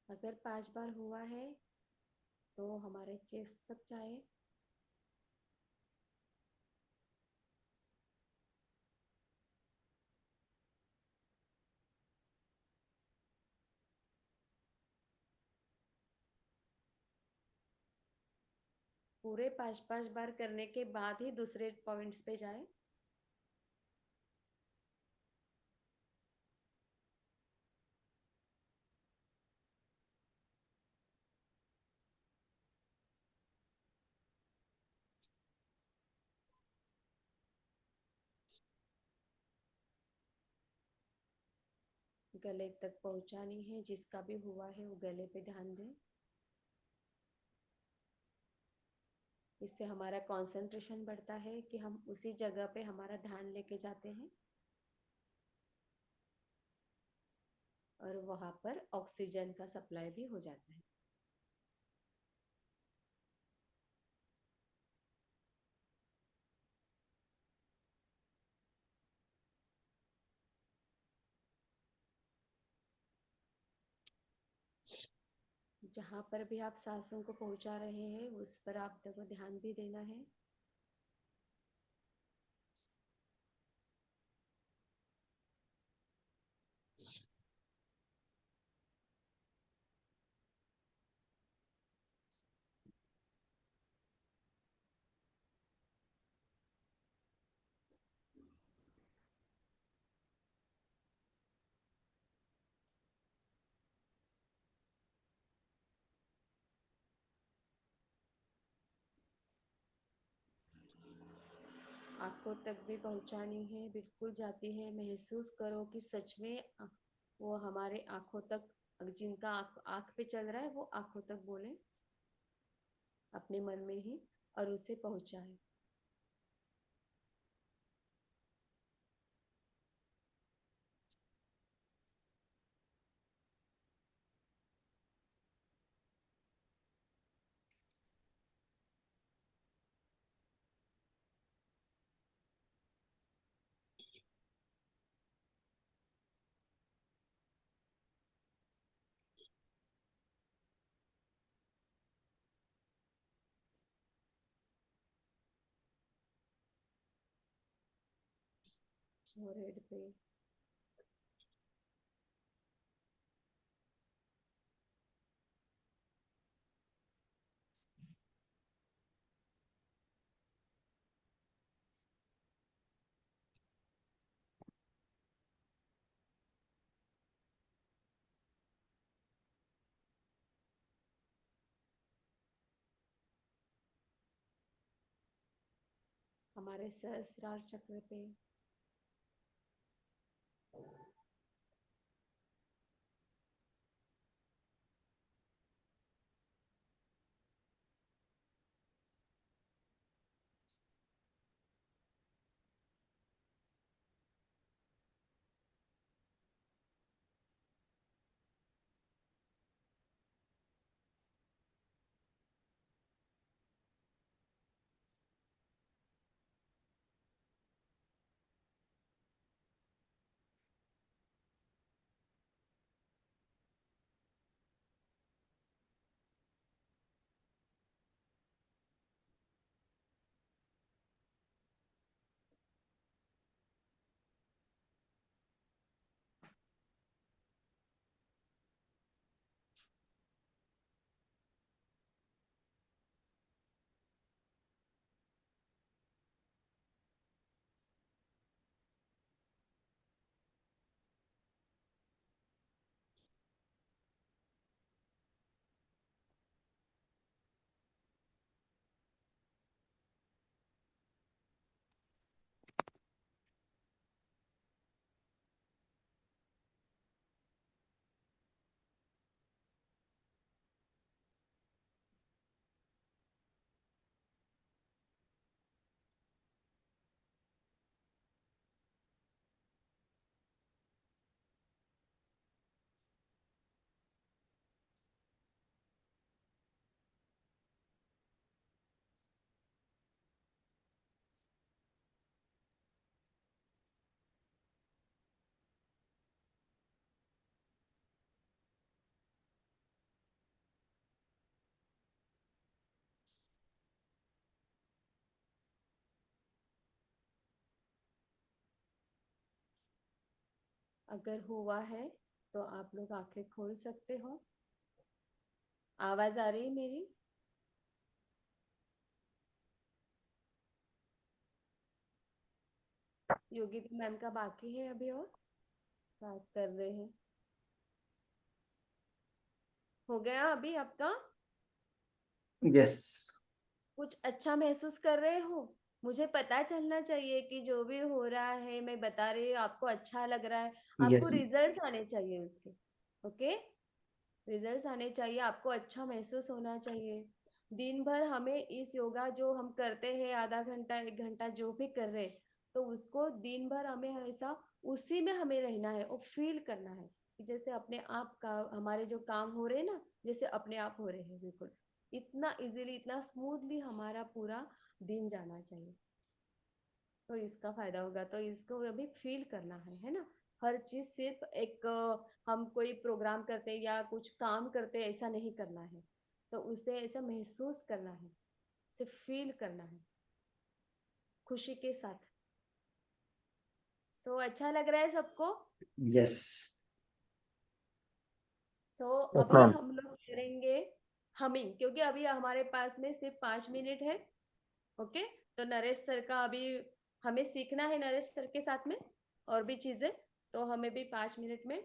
अगर 5 बार हुआ है तो हमारे चेस्ट तक जाए। पूरे 5-5 बार करने के बाद ही दूसरे पॉइंट्स पे जाए। गले तक पहुंचानी है, जिसका भी हुआ है वो गले पे ध्यान दें। इससे हमारा कंसंट्रेशन बढ़ता है कि हम उसी जगह पे हमारा ध्यान लेके जाते हैं, और वहां पर ऑक्सीजन का सप्लाई भी हो जाता है। जहां पर भी आप सांसों को पहुंचा रहे हैं उस पर आपको ध्यान भी देना है। आंखों तक भी पहुंचानी है, बिल्कुल जाती है। महसूस करो कि सच में वो हमारे आंखों तक, जिनका आंख पे चल रहा है वो आंखों तक बोले अपने मन में ही, और उसे पहुंचाए। फोरहेड पे, हमारे सहस्त्रार चक्र पे, अगर हुआ है तो आप लोग आंखें खोल सकते हो। आवाज आ रही है मेरी? योगी मैम का बाकी है अभी, और बात कर रहे हैं। हो गया अभी आपका? यस। कुछ अच्छा महसूस कर रहे हो? मुझे पता चलना चाहिए कि जो भी हो रहा है मैं बता रही हूँ आपको अच्छा लग रहा है। आपको यस। रिजल्ट्स आने चाहिए उसके। ओके, रिजल्ट्स आने चाहिए, आपको अच्छा महसूस होना चाहिए। दिन भर हमें इस योगा जो हम करते हैं, आधा घंटा 1 घंटा जो भी कर रहे हैं, तो उसको दिन भर हमें हमेशा उसी में हमें रहना है और फील करना है कि जैसे अपने आप का हमारे जो काम हो रहे हैं ना, जैसे अपने आप हो रहे हैं, बिल्कुल इतना इजीली इतना स्मूथली हमारा पूरा दिन जाना चाहिए। तो इसका फायदा होगा, तो इसको अभी फील करना है ना। हर चीज सिर्फ एक हम कोई प्रोग्राम करते या कुछ काम करते ऐसा नहीं करना है, तो उसे ऐसा महसूस करना है, सिर्फ फील करना है खुशी के साथ। सो अच्छा लग रहा है सबको? यस। सो यस अभी मैम। हम लोग करेंगे हमिंग, क्योंकि अभी हमारे पास में सिर्फ 5 मिनट है। ओके, तो नरेश सर का अभी हमें सीखना है, नरेश सर के साथ में और भी चीजें। तो हमें भी 5 मिनट में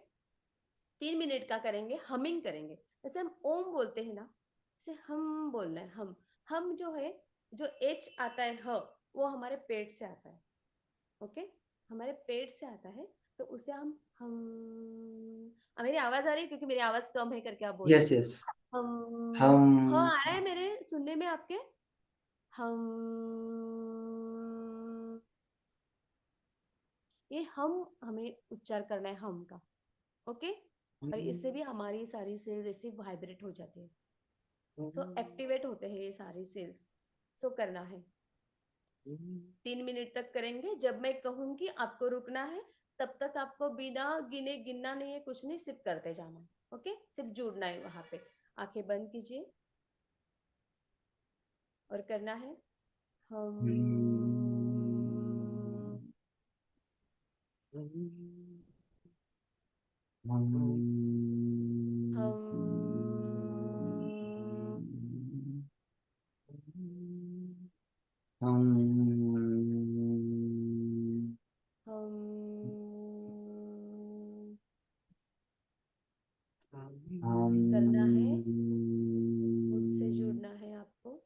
3 मिनट का करेंगे, हमिंग करेंगे। जैसे हम ओम बोलते हैं ना, जैसे हम बोलना है। हम जो है, जो एच आता है ह, वो हमारे पेट से आता है। ओके, हमारे पेट से आता है, तो उसे हम मेरी आवाज आ रही है? क्योंकि मेरी आवाज कम है करके आप बोल रहे यस। हो। यस। हम हाँ, हम। आ रहा है मेरे सुनने में आपके? हम, ये हम हमें उच्चार करना है हम का। ओके, और इससे भी हमारी सारी सेल्स ऐसी वाइब्रेट हो जाती है। सो एक्टिवेट होते हैं ये सारी सेल्स। सो करना है, 3 मिनट तक करेंगे। जब मैं कहूंगी आपको रुकना है, तब तक आपको बिना गिने गिनना नहीं है, कुछ नहीं, सिर्फ करते जाना है। ओके, सिर्फ जुड़ना है वहां पे। आंखें बंद कीजिए और करना है हम। करना है, मुझसे जुड़ना है आपको।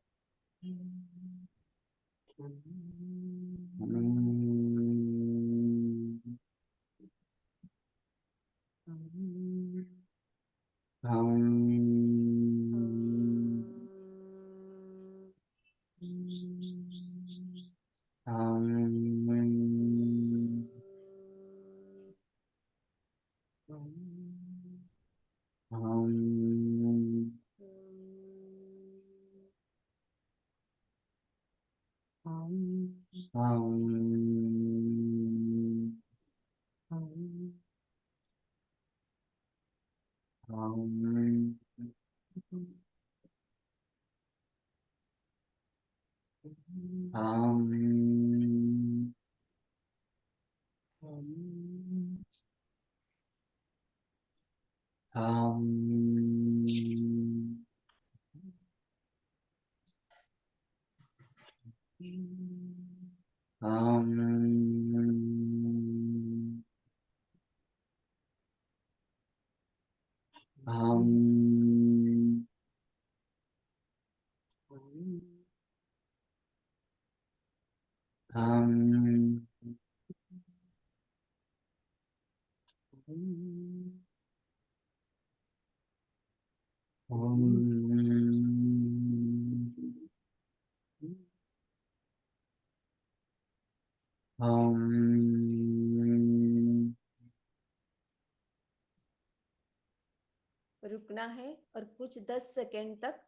रुकना है और कुछ 10 सेकंड तक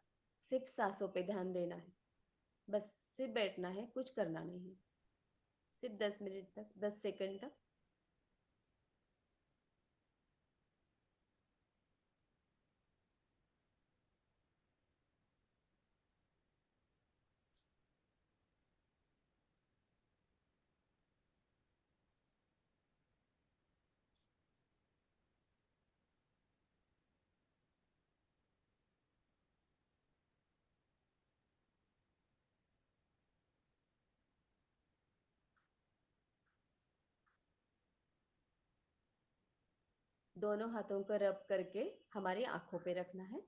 सिर्फ सांसों पे ध्यान देना है। बस सिर्फ बैठना है, कुछ करना नहीं है। सिर्फ 10 मिनट तक, 10 सेकंड तक। दोनों हाथों को रब करके हमारी आंखों पे रखना है।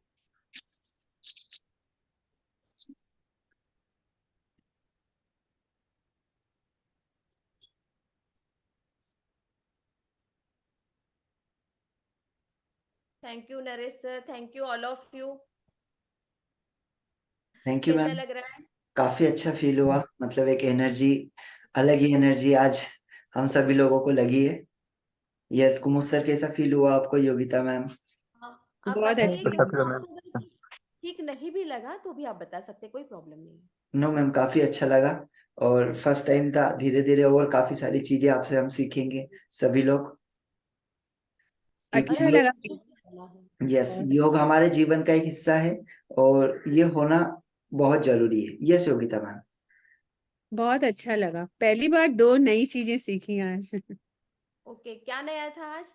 Thank you Naresh sir, thank you all of you. Thank you कैसा मैम। लग रहा है? काफी अच्छा फील हुआ, मतलब एक एनर्जी, अलग ही एनर्जी आज हम सभी लोगों को लगी है। यस कुमुद सर, कैसा फील हुआ आपको? योगिता मैम? हाँ, आप बहुत बताइए अच्छा कि लगा। आपको अगर ठीक नहीं भी लगा तो भी आप बता सकते, कोई प्रॉब्लम नहीं है। नो मैम, काफी अच्छा लगा। और फर्स्ट टाइम था, धीरे धीरे और काफी सारी चीजें आपसे हम सीखेंगे सभी लोग, क्योंकि अच्छा योग, लगा। यस, बहुत योग हमारे जीवन का एक हिस्सा है और ये होना बहुत जरूरी है। Yes Yogita ma'am. बहुत अच्छा लगा, पहली बार दो नई चीजें सीखी आज। ओके, क्या नया था आज?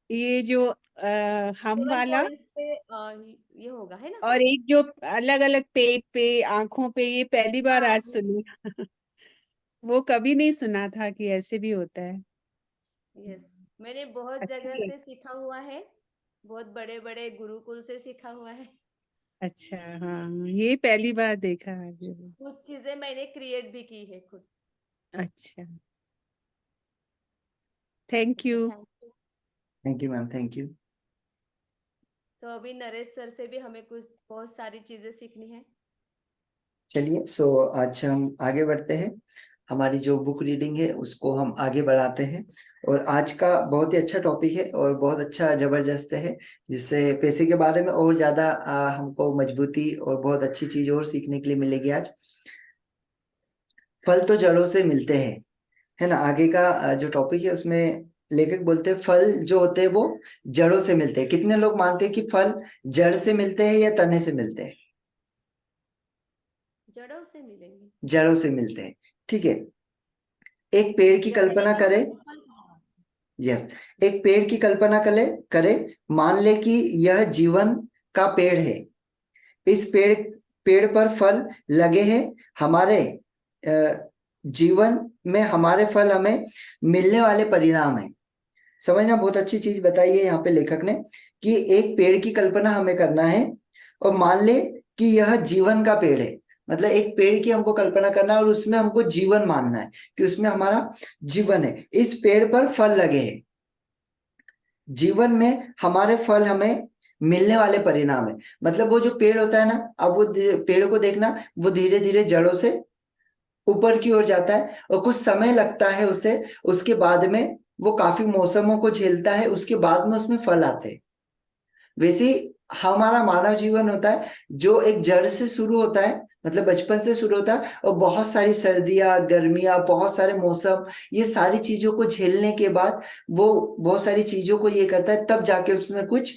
ये जो हम 7 वाला, पॉइंट्स पे ये होगा है ना? और एक जो अलग अलग पेट पे, आंखों पे, ये पहली बार हाँ, आज सुनी। वो कभी नहीं सुना था कि ऐसे भी होता है। यस, मैंने बहुत अच्छा जगह लगा। से सीखा हुआ है। बहुत बड़े बड़े गुरुकुल से सीखा हुआ है। अच्छा, हाँ, ये पहली बार देखा आज। कुछ चीजें मैंने क्रिएट भी की है खुद। अच्छा, थैंक अच्छा, you. Thank you. Thank you ma'am, thank you. तो अभी नरेश सर से भी हमें कुछ बहुत सारी चीजें सीखनी है। चलिए, सो आज हम आगे बढ़ते हैं। हमारी जो बुक रीडिंग है उसको हम आगे बढ़ाते हैं। और आज का बहुत ही अच्छा टॉपिक है और बहुत अच्छा जबरदस्त है, जिससे पैसे के बारे में और ज्यादा हमको मजबूती और बहुत अच्छी चीज और सीखने के लिए मिलेगी आज। फल तो जड़ों से मिलते हैं, है ना? आगे का जो टॉपिक है उसमें लेखक बोलते हैं फल जो होते हैं वो जड़ों से मिलते हैं। कितने लोग मानते हैं कि फल जड़ से मिलते हैं या तने से मिलते हैं? जड़ों से मिलेंगे। जड़ों से मिलते हैं। ठीक है, एक पेड़ की जड़ कल्पना नहीं करें। होगा तो फल कहाँ? यस, एक पेड़ की कल्पना करे, मान ले कि यह जीवन का पेड़ है। इस पेड़ पर फल लगे हैं। हमारे जीवन में हमारे फल हमें मिलने वाले परिणाम है। समझना, बहुत अच्छी चीज बताई है यहाँ पे लेखक ने कि एक पेड़ की कल्पना हमें करना है और मान ले कि यह जीवन का पेड़ है। मतलब एक पेड़ की हमको कल्पना करना है और उसमें हमको जीवन मानना है कि उसमें हमारा जीवन है। इस पेड़ पर फल लगे हैं, जीवन में हमारे फल हमें मिलने वाले परिणाम है। मतलब वो जो पेड़ होता है ना, अब वो पेड़ को देखना, वो धीरे धीरे जड़ों से ऊपर की ओर जाता है और कुछ समय लगता है उसे, उसके बाद में वो काफी मौसमों को झेलता है, उसके बाद में उसमें फल आते हैं। वैसे ही हमारा मानव जीवन होता है जो एक जड़ से शुरू होता है, मतलब बचपन से शुरू होता है और बहुत सारी सर्दियां, गर्मियां, बहुत सारे मौसम, ये सारी चीजों को झेलने के बाद वो बहुत सारी चीजों को ये करता है, तब जाके उसमें कुछ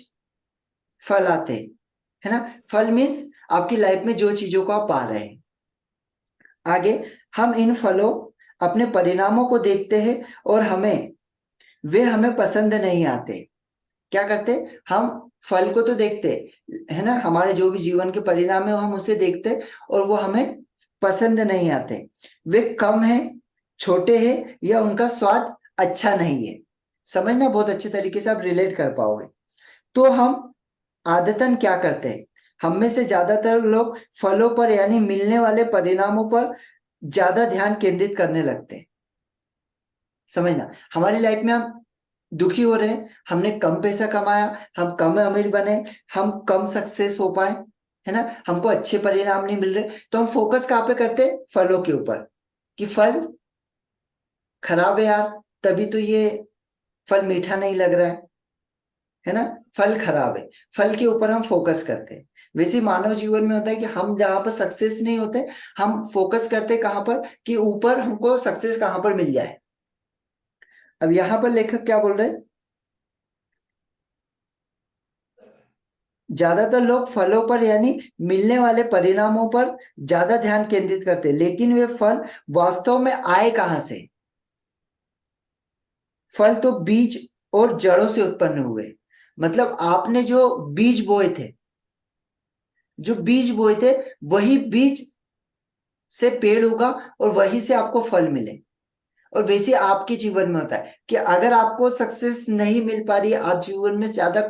फल आते हैं, है ना। फल मीन्स आपकी लाइफ में जो चीजों को आप पा रहे हैं। आगे हम इन फलों, अपने परिणामों को देखते हैं और वे हमें पसंद नहीं आते। क्या करते, हम फल को तो देखते है ना, हमारे जो भी जीवन के परिणाम है वो हम उसे देखते और वो हमें पसंद नहीं आते। वे कम है, छोटे हैं या उनका स्वाद अच्छा नहीं है। समझना, बहुत अच्छे तरीके से आप रिलेट कर पाओगे। तो हम आदतन क्या करते हैं, हम में से ज्यादातर लोग फलों पर यानी मिलने वाले परिणामों पर ज्यादा ध्यान केंद्रित करने लगते हैं। समझना, हमारी लाइफ में हम दुखी हो रहे हैं, हमने कम पैसा कमाया, हम कम अमीर बने, हम कम सक्सेस हो पाए, है ना, हमको अच्छे परिणाम नहीं मिल रहे, तो हम फोकस कहाँ पे करते हैं, फलों के ऊपर, कि फल खराब है यार, तभी तो ये फल मीठा नहीं लग रहा है ना, फल खराब है, फल के ऊपर हम फोकस करते हैं। वैसे मानव जीवन में होता है कि हम जहां पर सक्सेस नहीं होते, हम फोकस करते हैं कहां पर, कि ऊपर हमको सक्सेस कहां पर मिल जाए। अब यहां पर लेखक क्या बोल रहे हैं, ज्यादातर लोग फलों पर यानी मिलने वाले परिणामों पर ज्यादा ध्यान केंद्रित करते हैं, लेकिन वे फल वास्तव में आए कहां से। फल तो बीज और जड़ों से उत्पन्न हुए। मतलब आपने जो बीज बोए थे, वही बीज से पेड़ होगा और वहीं से आपको फल मिले। और वैसे आपके जीवन में होता है कि अगर आपको सक्सेस नहीं मिल पा रही है, आप जीवन में ज्यादा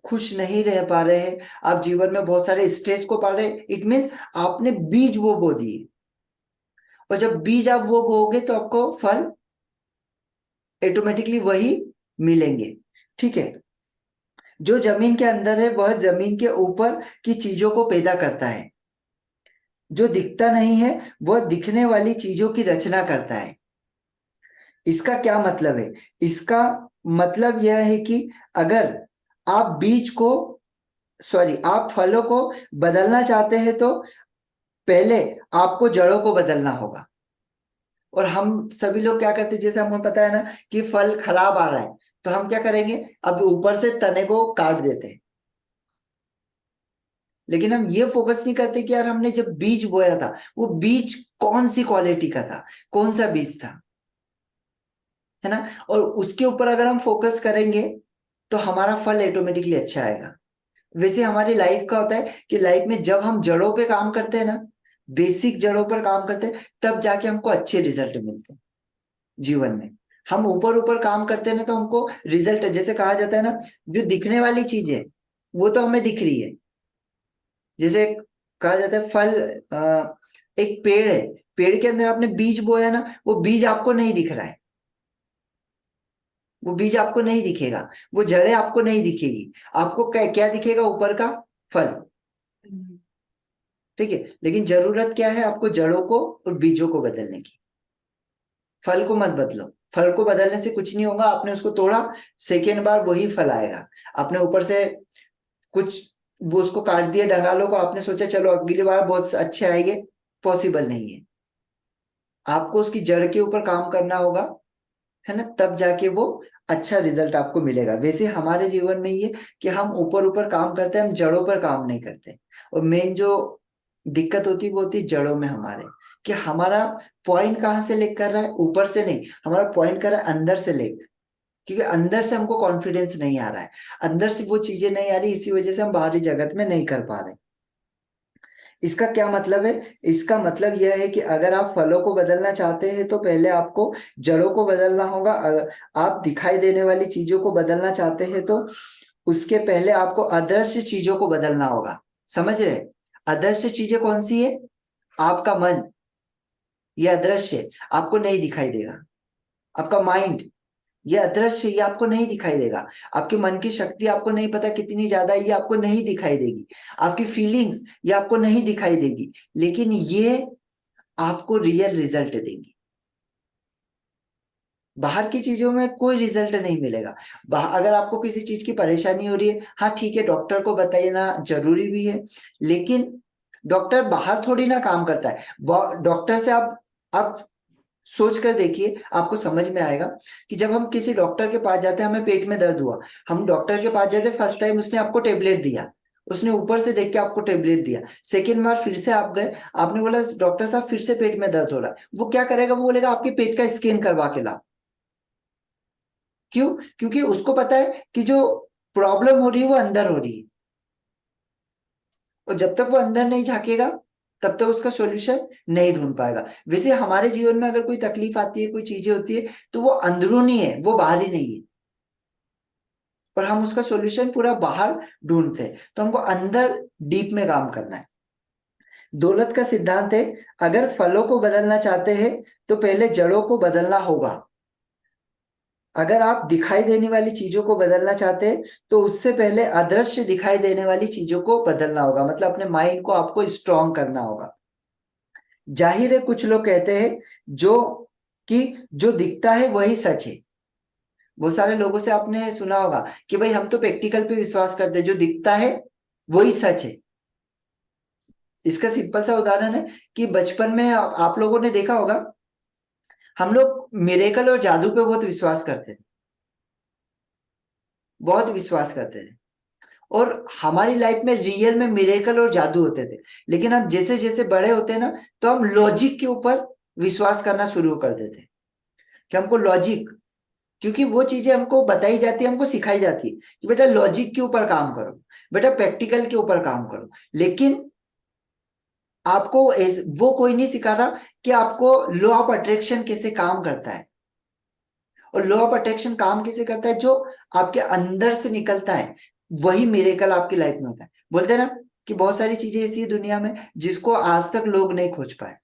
खुश नहीं रह पा रहे हैं, आप जीवन में बहुत सारे स्ट्रेस को पा रहे हैं, इट मीन्स आपने बीज वो बो दिए। और जब बीज आप वो बोगे तो आपको फल ऑटोमेटिकली वही मिलेंगे। ठीक है, जो जमीन के अंदर है वह जमीन के ऊपर की चीजों को पैदा करता है, जो दिखता नहीं है वह दिखने वाली चीजों की रचना करता है। इसका क्या मतलब है, इसका मतलब यह है कि अगर आप आप फलों को बदलना चाहते हैं तो पहले आपको जड़ों को बदलना होगा। और हम सभी लोग क्या करते हैं, जैसे हमें पता है ना कि फल खराब आ रहा है, तो हम क्या करेंगे, अब ऊपर से तने को काट देते हैं। लेकिन हम ये फोकस नहीं करते कि यार हमने जब बीज बोया था, वो बीज कौन सी क्वालिटी का था, कौन सा बीज था, है ना। और उसके ऊपर अगर हम फोकस करेंगे तो हमारा फल ऑटोमेटिकली अच्छा आएगा। वैसे हमारी लाइफ का होता है कि लाइफ में जब हम जड़ों पे काम करते हैं ना, बेसिक जड़ों पर काम करते हैं, तब जाके हमको अच्छे रिजल्ट मिलते हैं जीवन में। हम ऊपर ऊपर काम करते हैं ना, तो हमको रिजल्ट, जैसे कहा जाता है ना, जो दिखने वाली चीज है वो तो हमें दिख रही है। जैसे कहा जाता है फल, एक पेड़ है, पेड़ के अंदर आपने बीज बोया ना, वो बीज आपको नहीं दिख रहा है, वो बीज आपको नहीं दिखेगा, वो जड़ें आपको नहीं दिखेगी, आपको क्या क्या दिखेगा, ऊपर का फल। ठीक है, लेकिन जरूरत क्या है, आपको जड़ों को और बीजों को बदलने की। फल को मत बदलो, फल को बदलने से कुछ नहीं होगा, आपने उसको तोड़ा, सेकेंड बार वही फल आएगा। आपने ऊपर से कुछ वो उसको काट दिया डंगालों को, आपने सोचा चलो अगली बार बहुत अच्छे आएंगे, पॉसिबल नहीं है। आपको उसकी जड़ के ऊपर काम करना होगा, है ना, तब जाके वो अच्छा रिजल्ट आपको मिलेगा। वैसे हमारे जीवन में ये कि हम ऊपर ऊपर काम करते हैं, हम जड़ों पर काम नहीं करते। और मेन जो दिक्कत होती है वो होती है जड़ों में हमारे, कि हमारा पॉइंट कहाँ से लिक कर रहा है, ऊपर से नहीं, हमारा पॉइंट कर रहा है अंदर से लिक। क्योंकि अंदर से हमको कॉन्फिडेंस नहीं आ रहा है, अंदर से वो चीजें नहीं आ रही, इसी वजह से हम बाहरी जगत में नहीं कर पा रहे। इसका क्या मतलब है? इसका मतलब यह है कि अगर आप फलों को बदलना चाहते हैं तो पहले आपको जड़ों को बदलना होगा। अगर आप दिखाई देने वाली चीजों को बदलना चाहते हैं तो उसके पहले आपको अदृश्य चीजों को बदलना होगा। समझ रहे? अदृश्य चीजें कौन सी है? आपका मन, ये अदृश्य है, आपको नहीं दिखाई देगा। आपका माइंड, ये अदृश्य, ये आपको नहीं दिखाई देगा। आपके मन की शक्ति आपको नहीं पता कितनी ज्यादा है, ये आपको नहीं दिखाई देगी। आपकी फीलिंग्स, ये आपको नहीं दिखाई देगी, लेकिन ये आपको रियल रिजल्ट देंगी। बाहर की चीजों में कोई रिजल्ट नहीं मिलेगा। अगर आपको किसी चीज की परेशानी हो रही है, हाँ ठीक है, डॉक्टर को बताना जरूरी भी है, लेकिन डॉक्टर बाहर थोड़ी ना काम करता है। डॉक्टर से आप सोच कर देखिए, आपको समझ में आएगा कि जब हम किसी डॉक्टर के पास जाते हैं, हमें पेट में दर्द हुआ, हम डॉक्टर के पास जाते, फर्स्ट टाइम उसने आपको टेबलेट दिया, उसने ऊपर से देख के आपको टेबलेट दिया। सेकेंड बार फिर से आप गए, आपने बोला डॉक्टर साहब फिर से पेट में दर्द हो रहा है, वो क्या करेगा? वो बोलेगा आपके पेट का स्कैन करवा के लाओ। क्यों? क्योंकि उसको पता है कि जो प्रॉब्लम हो रही है वो अंदर हो रही है, और जब तक वो अंदर नहीं झांकेगा तब तक उसका सॉल्यूशन नहीं ढूंढ पाएगा। वैसे हमारे जीवन में अगर कोई तकलीफ आती है, कोई चीजें होती है, तो वो अंदरूनी है, वो बाहरी नहीं है, और हम उसका सॉल्यूशन पूरा बाहर ढूंढते हैं। तो हमको अंदर डीप में काम करना है। दौलत का सिद्धांत है, अगर फलों को बदलना चाहते हैं तो पहले जड़ों को बदलना होगा। अगर आप दिखाई देने वाली चीजों को बदलना चाहते हैं तो उससे पहले अदृश्य दिखाई देने वाली चीजों को बदलना होगा, मतलब अपने माइंड को आपको स्ट्रॉन्ग करना होगा। जाहिर है कुछ लोग कहते हैं जो कि जो दिखता है वही सच है। बहुत सारे लोगों से आपने सुना होगा कि भाई हम तो प्रैक्टिकल पे विश्वास करते हैं, जो दिखता है वही सच है। इसका सिंपल सा उदाहरण है कि बचपन में आप लोगों ने देखा होगा, हम लोग मिरेकल और जादू पे बहुत विश्वास करते थे, बहुत विश्वास करते थे, और हमारी लाइफ में रियल में मिरेकल और जादू होते थे। लेकिन हम जैसे जैसे बड़े होते हैं ना, तो हम लॉजिक के ऊपर विश्वास करना शुरू कर देते हैं, कि हमको लॉजिक, क्योंकि वो चीजें हमको बताई जाती है, हमको सिखाई जाती है कि बेटा लॉजिक के ऊपर काम करो, बेटा प्रैक्टिकल के ऊपर काम करो। लेकिन आपको वो कोई नहीं सिखा रहा कि आपको लॉ ऑफ अट्रैक्शन कैसे काम करता है। और लॉ ऑफ अट्रैक्शन काम कैसे करता है? जो आपके अंदर से निकलता है वही मिरेकल आपकी लाइफ में होता है। बोलते हैं ना कि बहुत सारी चीजें ऐसी है दुनिया में जिसको आज तक लोग नहीं खोज पाए।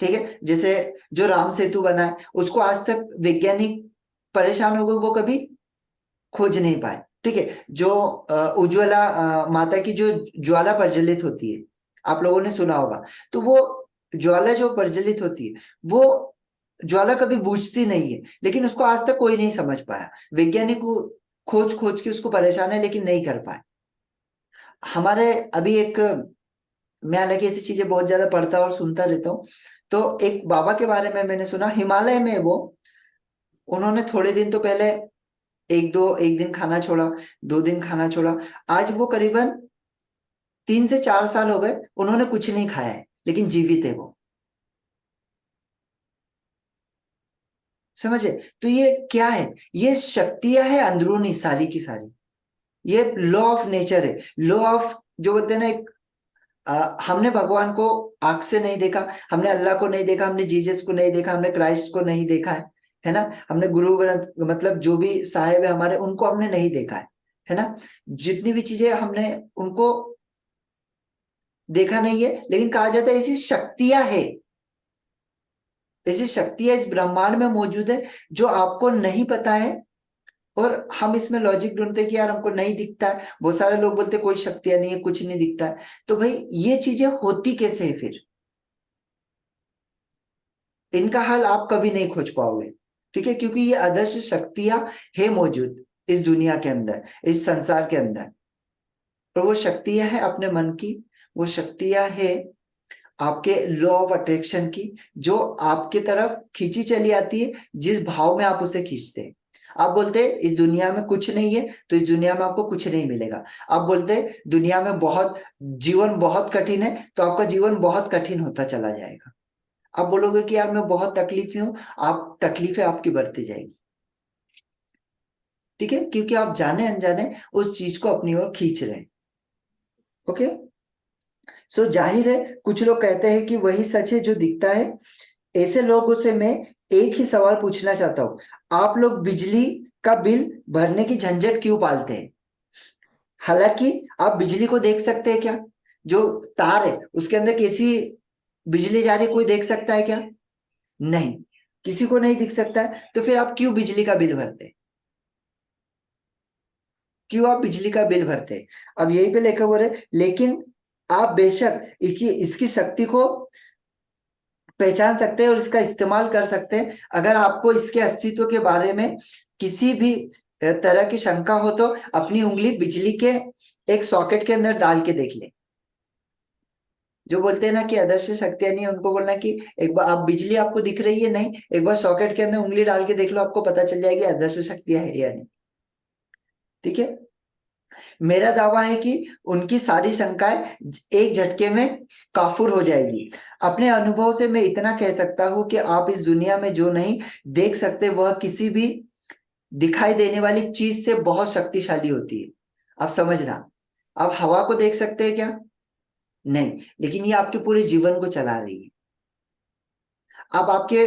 ठीक है, जैसे जो राम सेतु बना है, उसको आज तक वैज्ञानिक परेशान हो गए, वो कभी खोज नहीं पाए। ठीक है, जो उज्ज्वला माता की जो ज्वाला प्रज्वलित होती है, आप लोगों ने सुना होगा, तो वो ज्वाला जो प्रज्वलित होती है, वो ज्वाला कभी बुझती नहीं है, लेकिन उसको आज तक कोई नहीं समझ पाया। वैज्ञानिक को खोज खोज के उसको परेशान है, लेकिन नहीं कर पाए। हमारे अभी एक, मैं हालांकि ऐसी चीजें बहुत ज्यादा पढ़ता और सुनता रहता हूँ, तो एक बाबा के बारे में मैंने सुना, हिमालय में वो, उन्होंने थोड़े दिन तो पहले एक दिन खाना छोड़ा, 2 दिन खाना छोड़ा, आज वो करीबन 3 से 4 साल हो गए, उन्होंने कुछ नहीं खाया है, लेकिन जीवित है वो। समझे? तो ये क्या है? ये शक्तियां है अंदरूनी सारी की सारी, ये लॉ ऑफ नेचर है, लॉ ऑफ, जो बोलते हैं ना, एक हमने भगवान को आंख से नहीं देखा, हमने अल्लाह को नहीं देखा, हमने जीसस को नहीं देखा, हमने क्राइस्ट को नहीं देखा है ना, हमने गुरु ग्रंथ, मतलब जो भी साहेब है हमारे, उनको हमने नहीं देखा है ना, जितनी भी चीजें हमने उनको देखा नहीं है, लेकिन कहा जाता है ऐसी शक्तियां है, ऐसी शक्तियां इस ब्रह्मांड में मौजूद है जो आपको नहीं पता है। और हम इसमें लॉजिक ढूंढते हैं कि यार हमको नहीं दिखता है, बहुत सारे लोग बोलते हैं कोई शक्तियां नहीं है, कुछ नहीं दिखता है। तो भाई ये चीजें होती कैसे है फिर? इनका हल आप कभी नहीं खोज पाओगे। ठीक है, क्योंकि ये अदृश्य शक्तियां है मौजूद इस दुनिया के अंदर, इस संसार के अंदर। और वो शक्तियां है अपने मन की, वो शक्तियां है आपके लॉ ऑफ अट्रैक्शन की, जो आपकी तरफ खींची चली आती है जिस भाव में आप उसे खींचते हैं। आप बोलते हैं इस दुनिया में कुछ नहीं है, तो इस दुनिया में आपको कुछ नहीं मिलेगा। आप बोलते हैं दुनिया में बहुत, जीवन बहुत कठिन है, तो आपका जीवन बहुत कठिन होता चला जाएगा। आप बोलोगे कि यार मैं बहुत तकलीफ में हूं, आप तकलीफें आपकी बढ़ती जाएगी। ठीक है, क्योंकि आप जाने अनजाने उस चीज को अपनी ओर खींच रहे हैं। ओके, सो जाहिर है कुछ लोग कहते हैं कि वही सच है जो दिखता है। ऐसे लोगों से मैं एक ही सवाल पूछना चाहता हूँ, आप लोग बिजली का बिल भरने की झंझट क्यों पालते हैं? हालांकि आप बिजली को देख सकते हैं क्या? जो तार है उसके अंदर कैसी बिजली जा रही, कोई देख सकता है क्या? नहीं, किसी को नहीं दिख सकता है। तो फिर आप क्यों बिजली का बिल भरते हैं? क्यों आप बिजली का बिल भरते हैं? अब यही पे लिखा हुआ है, लेकिन आप बेशक इसकी शक्ति को पहचान सकते हैं और इसका इस्तेमाल कर सकते हैं। अगर आपको इसके अस्तित्व के बारे में किसी भी तरह की शंका हो तो अपनी उंगली बिजली के एक सॉकेट के अंदर डाल के देख ले। जो बोलते हैं ना कि अदृश्य शक्तियां नहीं है, उनको बोलना कि एक बार आप बिजली आपको दिख रही है नहीं, एक बार सॉकेट के अंदर उंगली डाल के देख लो, आपको पता चल जाएगी अदृश्य शक्तियां है या नहीं। ठीक है, मेरा दावा है कि उनकी सारी शंकाएं एक झटके में काफूर हो जाएगी। अपने अनुभव से मैं इतना कह सकता हूं कि आप इस दुनिया में जो नहीं देख सकते वह किसी भी दिखाई देने वाली चीज से बहुत शक्तिशाली होती है। आप समझना, आप हवा को देख सकते हैं क्या? नहीं, लेकिन ये आपके पूरे जीवन को चला रही है। आप आपके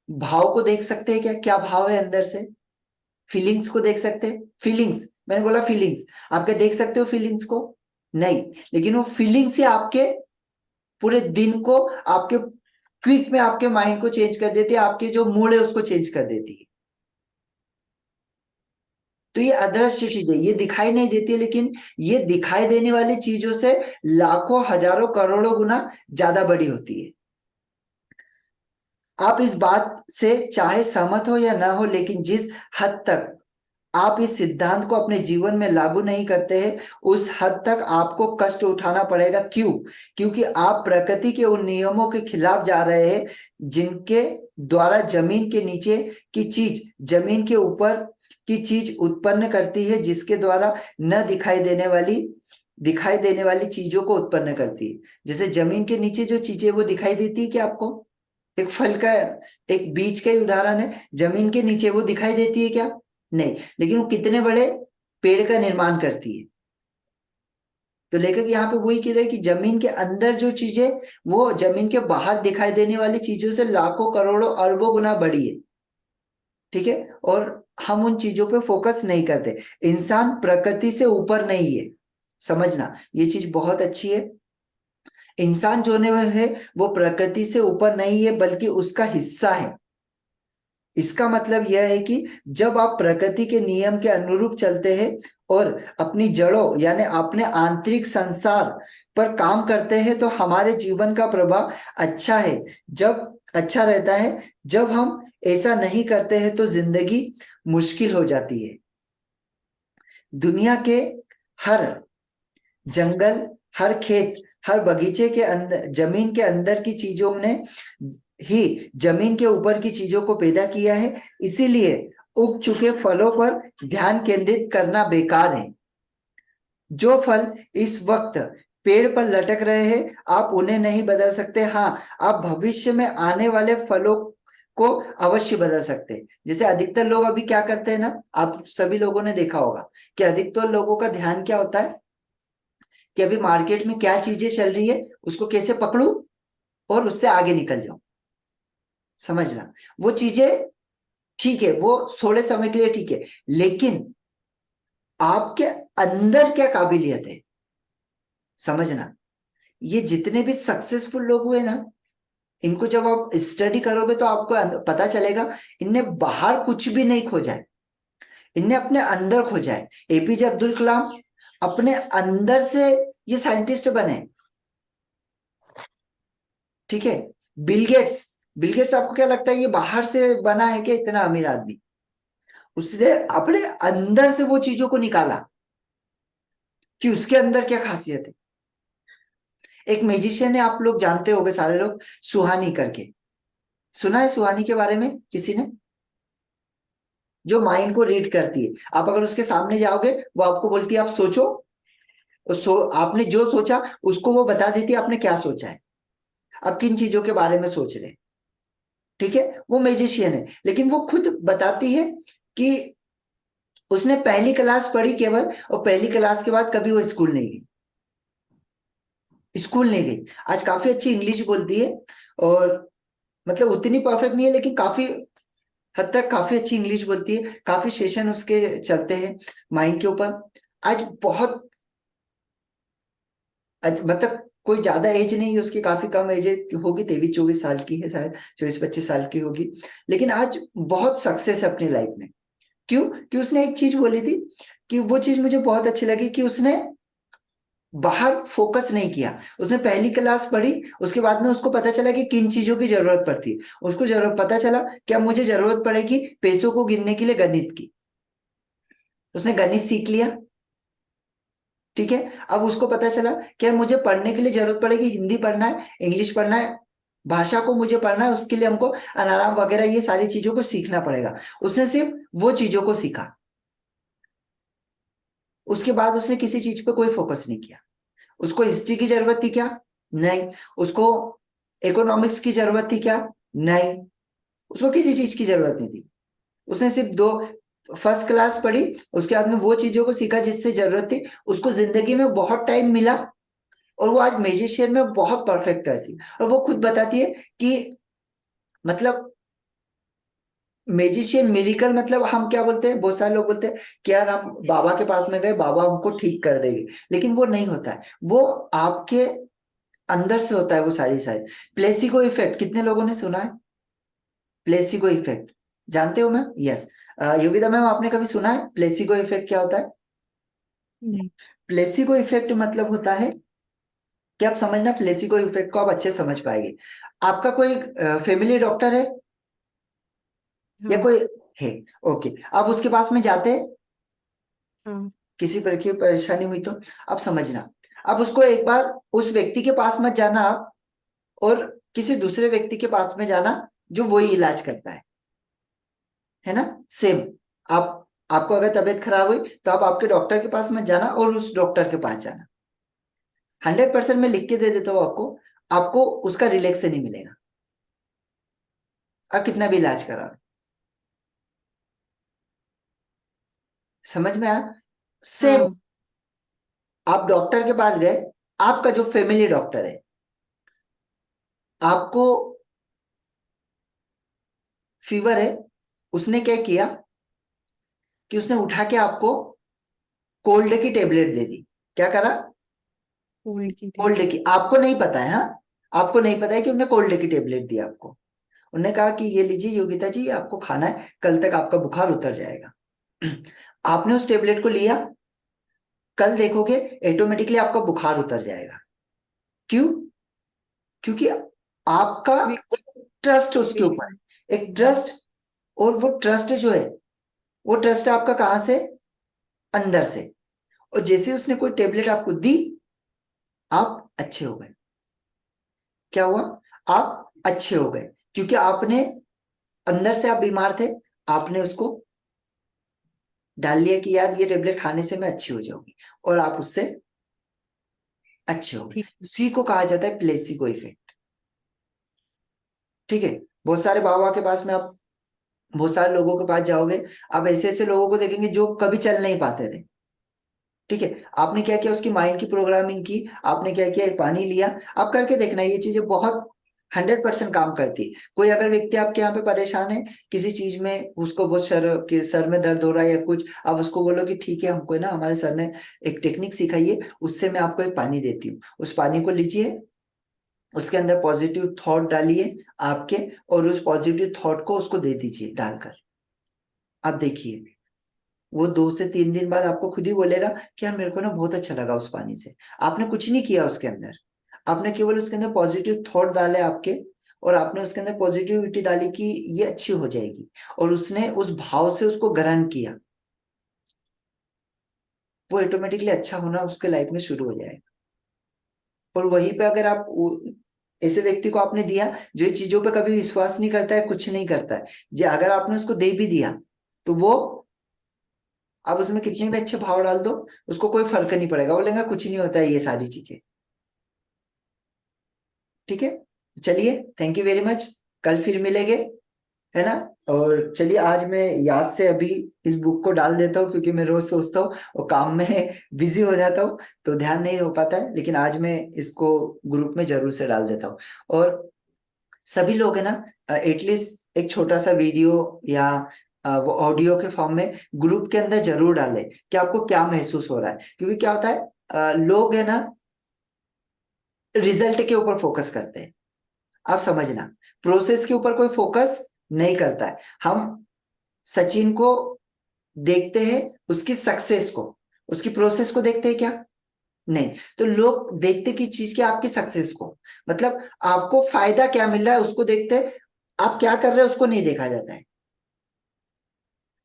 भाव को देख सकते हैं क्या? क्या भाव है अंदर से? फीलिंग्स को देख सकते हैं? फीलिंग्स, मैंने बोला फीलिंग्स, आप क्या देख सकते हो फीलिंग्स को? नहीं, लेकिन वो फीलिंग्स से आपके पूरे दिन को, आपके क्विक में आपके माइंड को चेंज कर देती है, आपके जो मूड है उसको चेंज कर देती है। तो ये अदृश्य चीज है, ये दिखाई नहीं देती है, लेकिन ये दिखाई देने वाली चीजों से लाखों हजारों करोड़ों गुना ज्यादा बड़ी होती है। आप इस बात से चाहे सहमत हो या ना हो, लेकिन जिस हद तक आप इस सिद्धांत को अपने जीवन में लागू नहीं करते हैं उस हद तक आपको कष्ट उठाना पड़ेगा। क्यों? क्योंकि आप प्रकृति के उन नियमों के खिलाफ जा रहे हैं जिनके द्वारा जमीन के नीचे की चीज जमीन के ऊपर की चीज उत्पन्न करती है, जिसके द्वारा न दिखाई देने वाली चीजों को उत्पन्न करती है। जैसे जमीन के नीचे जो चीजें वो दिखाई देती है क्या आपको? एक फल का, एक बीज का ही उदाहरण है, जमीन के नीचे वो दिखाई देती है क्या? नहीं, लेकिन वो कितने बड़े पेड़ का निर्माण करती है। तो लेखक यहाँ पे वही कह रहे हैं कि जमीन के अंदर जो चीजें वो जमीन के बाहर दिखाई देने वाली चीजों से लाखों करोड़ों अरबों गुना बड़ी है। ठीक है, और हम उन चीजों पे फोकस नहीं करते। इंसान प्रकृति से ऊपर नहीं है, समझना, ये चीज बहुत अच्छी है। इंसान जो है वो प्रकृति से ऊपर नहीं है बल्कि उसका हिस्सा है। इसका मतलब यह है कि जब आप प्रकृति के नियम के अनुरूप चलते हैं और अपनी जड़ों यानी अपने आंतरिक संसार पर काम करते हैं तो हमारे जीवन का प्रभाव अच्छा रहता है। जब हम ऐसा नहीं करते हैं तो जिंदगी मुश्किल हो जाती है। दुनिया के हर जंगल, हर खेत, हर बगीचे के अंदर, जमीन के अंदर की चीजों ने ही जमीन के ऊपर की चीजों को पैदा किया है। इसीलिए उग चुके फलों पर ध्यान केंद्रित करना बेकार है। जो फल इस वक्त पेड़ पर लटक रहे हैं आप उन्हें नहीं बदल सकते। हाँ, आप भविष्य में आने वाले फलों को अवश्य बदल सकते हैं। जैसे अधिकतर लोग अभी क्या करते हैं ना, आप सभी लोगों ने देखा होगा कि अधिकतर लोगों का ध्यान क्या होता है कि अभी मार्केट में क्या चीजें चल रही है उसको कैसे पकड़ू और उससे आगे निकल जाऊं। समझना, वो चीजें ठीक है, वो थोड़े समय के लिए ठीक है, लेकिन आपके अंदर क्या काबिलियत है, समझना। ये जितने भी सक्सेसफुल लोग हुए ना, इनको जब आप स्टडी करोगे तो आपको पता चलेगा इनने बाहर कुछ भी नहीं खोजा है, इनने अपने अंदर खोजा है। एपीजे अब्दुल कलाम अपने अंदर से ये साइंटिस्ट बने। ठीक है, बिल गेट्स आपको क्या लगता है ये बाहर से बना है क्या इतना अमीर आदमी? उसने अपने अंदर से वो चीजों को निकाला कि उसके अंदर क्या खासियत है। एक मैजिशियन है, आप लोग जानते होंगे सारे लोग, सुहानी करके, सुना है सुहानी के बारे में किसी ने? जो माइंड को रीड करती है, आप अगर उसके सामने जाओगे वो आपको बोलती है आप सोचो, आपने जो सोचा उसको वो बता देती है आपने क्या सोचा है, आप किन चीजों के बारे में सोच रहे हैं। ठीक है, वो मैजिशियन है, लेकिन वो खुद बताती है कि उसने पहली क्लास पढ़ी केवल, और पहली क्लास के बाद कभी वो स्कूल नहीं गई, स्कूल नहीं गई। आज काफी अच्छी इंग्लिश बोलती है, और मतलब उतनी परफेक्ट नहीं है लेकिन काफी हद तक काफी अच्छी इंग्लिश बोलती है। काफी सेशन उसके चलते हैं माइंड के ऊपर। आज बहुत मतलब कोई ज्यादा एज नहीं है उसकी, काफी कम एज होगी, 23-24 साल की है शायद, 24-25 साल की होगी। लेकिन आज बहुत सक्सेस है अपनी लाइफ में। क्यों? कि उसने एक चीज बोली थी, कि वो चीज मुझे बहुत अच्छी लगी, कि उसने बाहर फोकस नहीं किया। उसने पहली क्लास पढ़ी, उसके बाद में उसको पता चला कि किन चीजों की जरूरत पड़ती है। उसको जरूरत पता चला कि अब मुझे जरूरत पड़ेगी पैसों को गिनने के लिए गणित की। उसने गणित सीख लिया, ठीक है। अब उसको पता चला कि यार मुझे पढ़ने के लिए जरूरत पड़ेगी, हिंदी पढ़ना है, इंग्लिश पढ़ना है, भाषा को मुझे पढ़ना है, उसके लिए हमको अनाराम वगैरह ये सारी चीजों को सीखना पड़ेगा। उसने सिर्फ वो चीजों को सीखा, उसके बाद उसने किसी चीज पे कोई फोकस नहीं किया। उसको हिस्ट्री की जरूरत थी क्या? नहीं। उसको इकोनॉमिक्स की जरूरत थी क्या? नहीं। उसको किसी चीज की जरूरत नहीं थी। उसने सिर्फ दो फर्स्ट क्लास पढ़ी, उसके बाद में वो चीजों को सीखा जिससे जरूरत थी। उसको जिंदगी में बहुत टाइम मिला, और वो आज मैजिशियन में बहुत परफेक्ट रहती है। और वो खुद बताती है कि मतलब मैजिशियन मिरेकल, मतलब हम क्या बोलते हैं, बहुत सारे लोग बोलते हैं कि यार हम बाबा के पास में गए, बाबा हमको ठीक कर देंगे, लेकिन वो नहीं होता है। वो आपके अंदर से होता है वो सारी सारी। प्लेसिबो इफेक्ट कितने लोगों ने सुना है? प्लेसिबो इफेक्ट जानते हो मैम? यस। योगिता मैम, आपने कभी सुना है प्लेसिबो इफेक्ट क्या होता है? नहीं। प्लेसिबो इफेक्ट मतलब होता है कि आप समझना, प्लेसिबो इफेक्ट को आप अच्छे समझ पाएंगे। आपका कोई फैमिली डॉक्टर है या हाँ। कोई है? ओके, आप उसके पास में जाते हैं, हाँ। किसी तरह की परेशानी हुई तो आप समझना। अब उसको एक बार उस व्यक्ति के पास मत जाना आप, और किसी दूसरे व्यक्ति के पास में जाना जो वही इलाज करता है ना? सेम। आप आपको अगर तबीयत खराब हुई तो आप आपके डॉक्टर के पास मत जाना, और उस डॉक्टर के पास जाना। 100% मैं लिख के दे देता हूँ आपको, आपको उसका रिलैक्स नहीं मिलेगा, आप कितना भी इलाज करा। समझ में आया? सेम। हाँ। आप डॉक्टर के पास गए, आपका जो फैमिली डॉक्टर है, आपको फीवर है, उसने क्या किया कि उसने उठा के आपको कोल्ड की टेबलेट दे दी। क्या करा? कोल्ड की कोल्ड टेबलेट। की। आपको नहीं पता है, हाँ, आपको नहीं पता है कि उन्होंने कोल्ड की टेबलेट दी आपको। उन्होंने कहा कि ये लीजिए योगिता जी, आपको खाना है, कल तक आपका बुखार उतर जाएगा। आपने उस टेबलेट को लिया, कल देखोगे ऑटोमेटिकली आपका बुखार उतर जाएगा। क्यों? क्योंकि आपका ट्रस्ट उसके ऊपर है, एक ट्रस्ट। और वो ट्रस्ट जो है, वो ट्रस्ट आपका कहां से? अंदर से। और जैसे उसने कोई टेबलेट आपको दी, आप अच्छे हो गए। क्या हुआ? आप अच्छे हो गए, क्योंकि आपने अंदर से, आप बीमार थे, आपने उसको डाल लिया कि यार ये टेबलेट खाने से मैं अच्छी हो जाऊंगी, और आप उससे अच्छे हो गए। ठीक। इसी को कहा जाता है प्लेसिबो इफेक्ट। ठीक है। बहुत सारे बाबा के पास में आप, बहुत सारे लोगों के पास जाओगे, आप ऐसे ऐसे लोगों को देखेंगे जो कभी चल नहीं पाते थे। ठीक है। आपने क्या किया? उसकी माइंड की प्रोग्रामिंग की। आपने क्या किया? एक पानी लिया। आप करके देखना, ये चीजें बहुत 100% काम करती है। कोई अगर व्यक्ति आपके यहाँ पे परेशान है किसी चीज में, उसको बहुत सर में दर्द हो रहा है या कुछ, आप उसको बोलो कि ठीक है, हमको ना हमारे सर ने एक टेक्निक सिखाई है, उससे मैं आपको एक पानी देती हूँ, उस पानी को लीजिए, उसके अंदर पॉजिटिव थॉट डालिए आपके, और उस पॉजिटिव थॉट को उसको दे दीजिए डालकर। आप देखिए, वो 2 से 3 दिन बाद आपको खुद ही बोलेगा कि यार मेरे को ना बहुत अच्छा लगा उस पानी से। आपने कुछ नहीं किया उसके अंदर, आपने केवल उसके अंदर पॉजिटिव थॉट डाले आपके, और आपने उसके अंदर पॉजिटिविटी डाली कि ये अच्छी हो जाएगी, और उसने उस भाव से उसको ग्रहण किया, वो ऑटोमेटिकली अच्छा होना उसके लाइफ में शुरू हो जाएगा। और वहीं पे अगर आप ऐसे व्यक्ति को आपने दिया जो इन चीजों पे कभी विश्वास नहीं करता है, कुछ नहीं करता है, जो अगर आपने उसको दे भी दिया, तो वो, आप उसमें कितने भी अच्छे भाव डाल दो, उसको कोई फर्क नहीं पड़ेगा, वो बोलेगा कुछ नहीं होता है ये सारी चीजें। ठीक है। चलिए, थैंक यू वेरी मच। कल फिर मिलेंगे, है ना। और चलिए आज मैं याद से अभी इस बुक को डाल देता हूँ, क्योंकि मैं रोज सोचता हूँ और काम में बिजी हो जाता हूँ तो ध्यान नहीं हो पाता है, लेकिन आज मैं इसको ग्रुप में जरूर से डाल देता हूँ। और सभी लोग है ना एटलीस्ट एक छोटा सा वीडियो या वो ऑडियो के फॉर्म में ग्रुप के अंदर जरूर डालें कि आपको क्या महसूस हो रहा है। क्योंकि क्या होता है लोग है ना रिजल्ट के ऊपर फोकस करते हैं, आप समझना, प्रोसेस के ऊपर कोई फोकस नहीं करता है। हम सचिन को देखते हैं उसकी सक्सेस को, उसकी प्रोसेस को देखते हैं क्या? नहीं। तो लोग देखते की चीज की आपकी सक्सेस को, मतलब आपको फायदा क्या मिल रहा है उसको देखते हैं, आप क्या कर रहे हैं उसको नहीं देखा जाता है।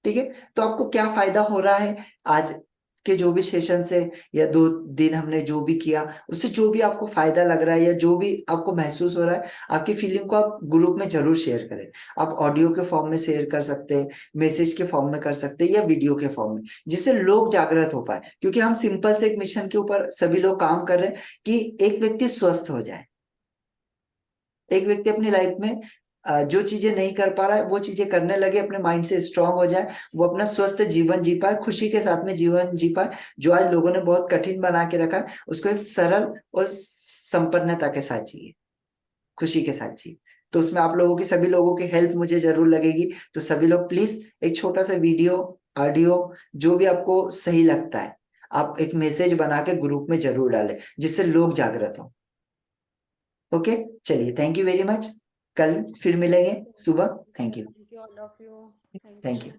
ठीक है, तो आपको क्या फायदा हो रहा है आज के जो भी सेशन से, या 2 दिन हमने जो भी किया उससे जो भी आपको फायदा लग रहा है या जो भी आपको महसूस हो रहा है, आपकी फीलिंग को आप ग्रुप में जरूर शेयर करें। आप ऑडियो के फॉर्म में शेयर कर सकते हैं, मैसेज के फॉर्म में कर सकते हैं, या वीडियो के फॉर्म में, जिससे लोग जागृत हो पाए। क्योंकि हम सिंपल से एक मिशन के ऊपर सभी लोग काम कर रहे हैं कि एक व्यक्ति स्वस्थ हो जाए, एक व्यक्ति अपनी लाइफ में जो चीजें नहीं कर पा रहा है वो चीजें करने लगे, अपने माइंड से स्ट्रांग हो जाए, वो अपना स्वस्थ जीवन जी पाए, खुशी के साथ में जीवन जी पाए। जो आज लोगों ने बहुत कठिन बना के रखा है उसको एक सरल और संपन्नता के साथ जिए, खुशी के साथ जिए। तो उसमें आप लोगों की, सभी लोगों की हेल्प मुझे जरूर लगेगी। तो सभी लोग प्लीज एक छोटा सा वीडियो, ऑडियो, जो भी आपको सही लगता है, आप एक मैसेज बना के ग्रुप में जरूर डालें, जिससे लोग जागृत हो। ओके, चलिए, थैंक यू वेरी मच। कल फिर मिलेंगे सुबह। Thank you. Thank you all of you. Thank thank you. You.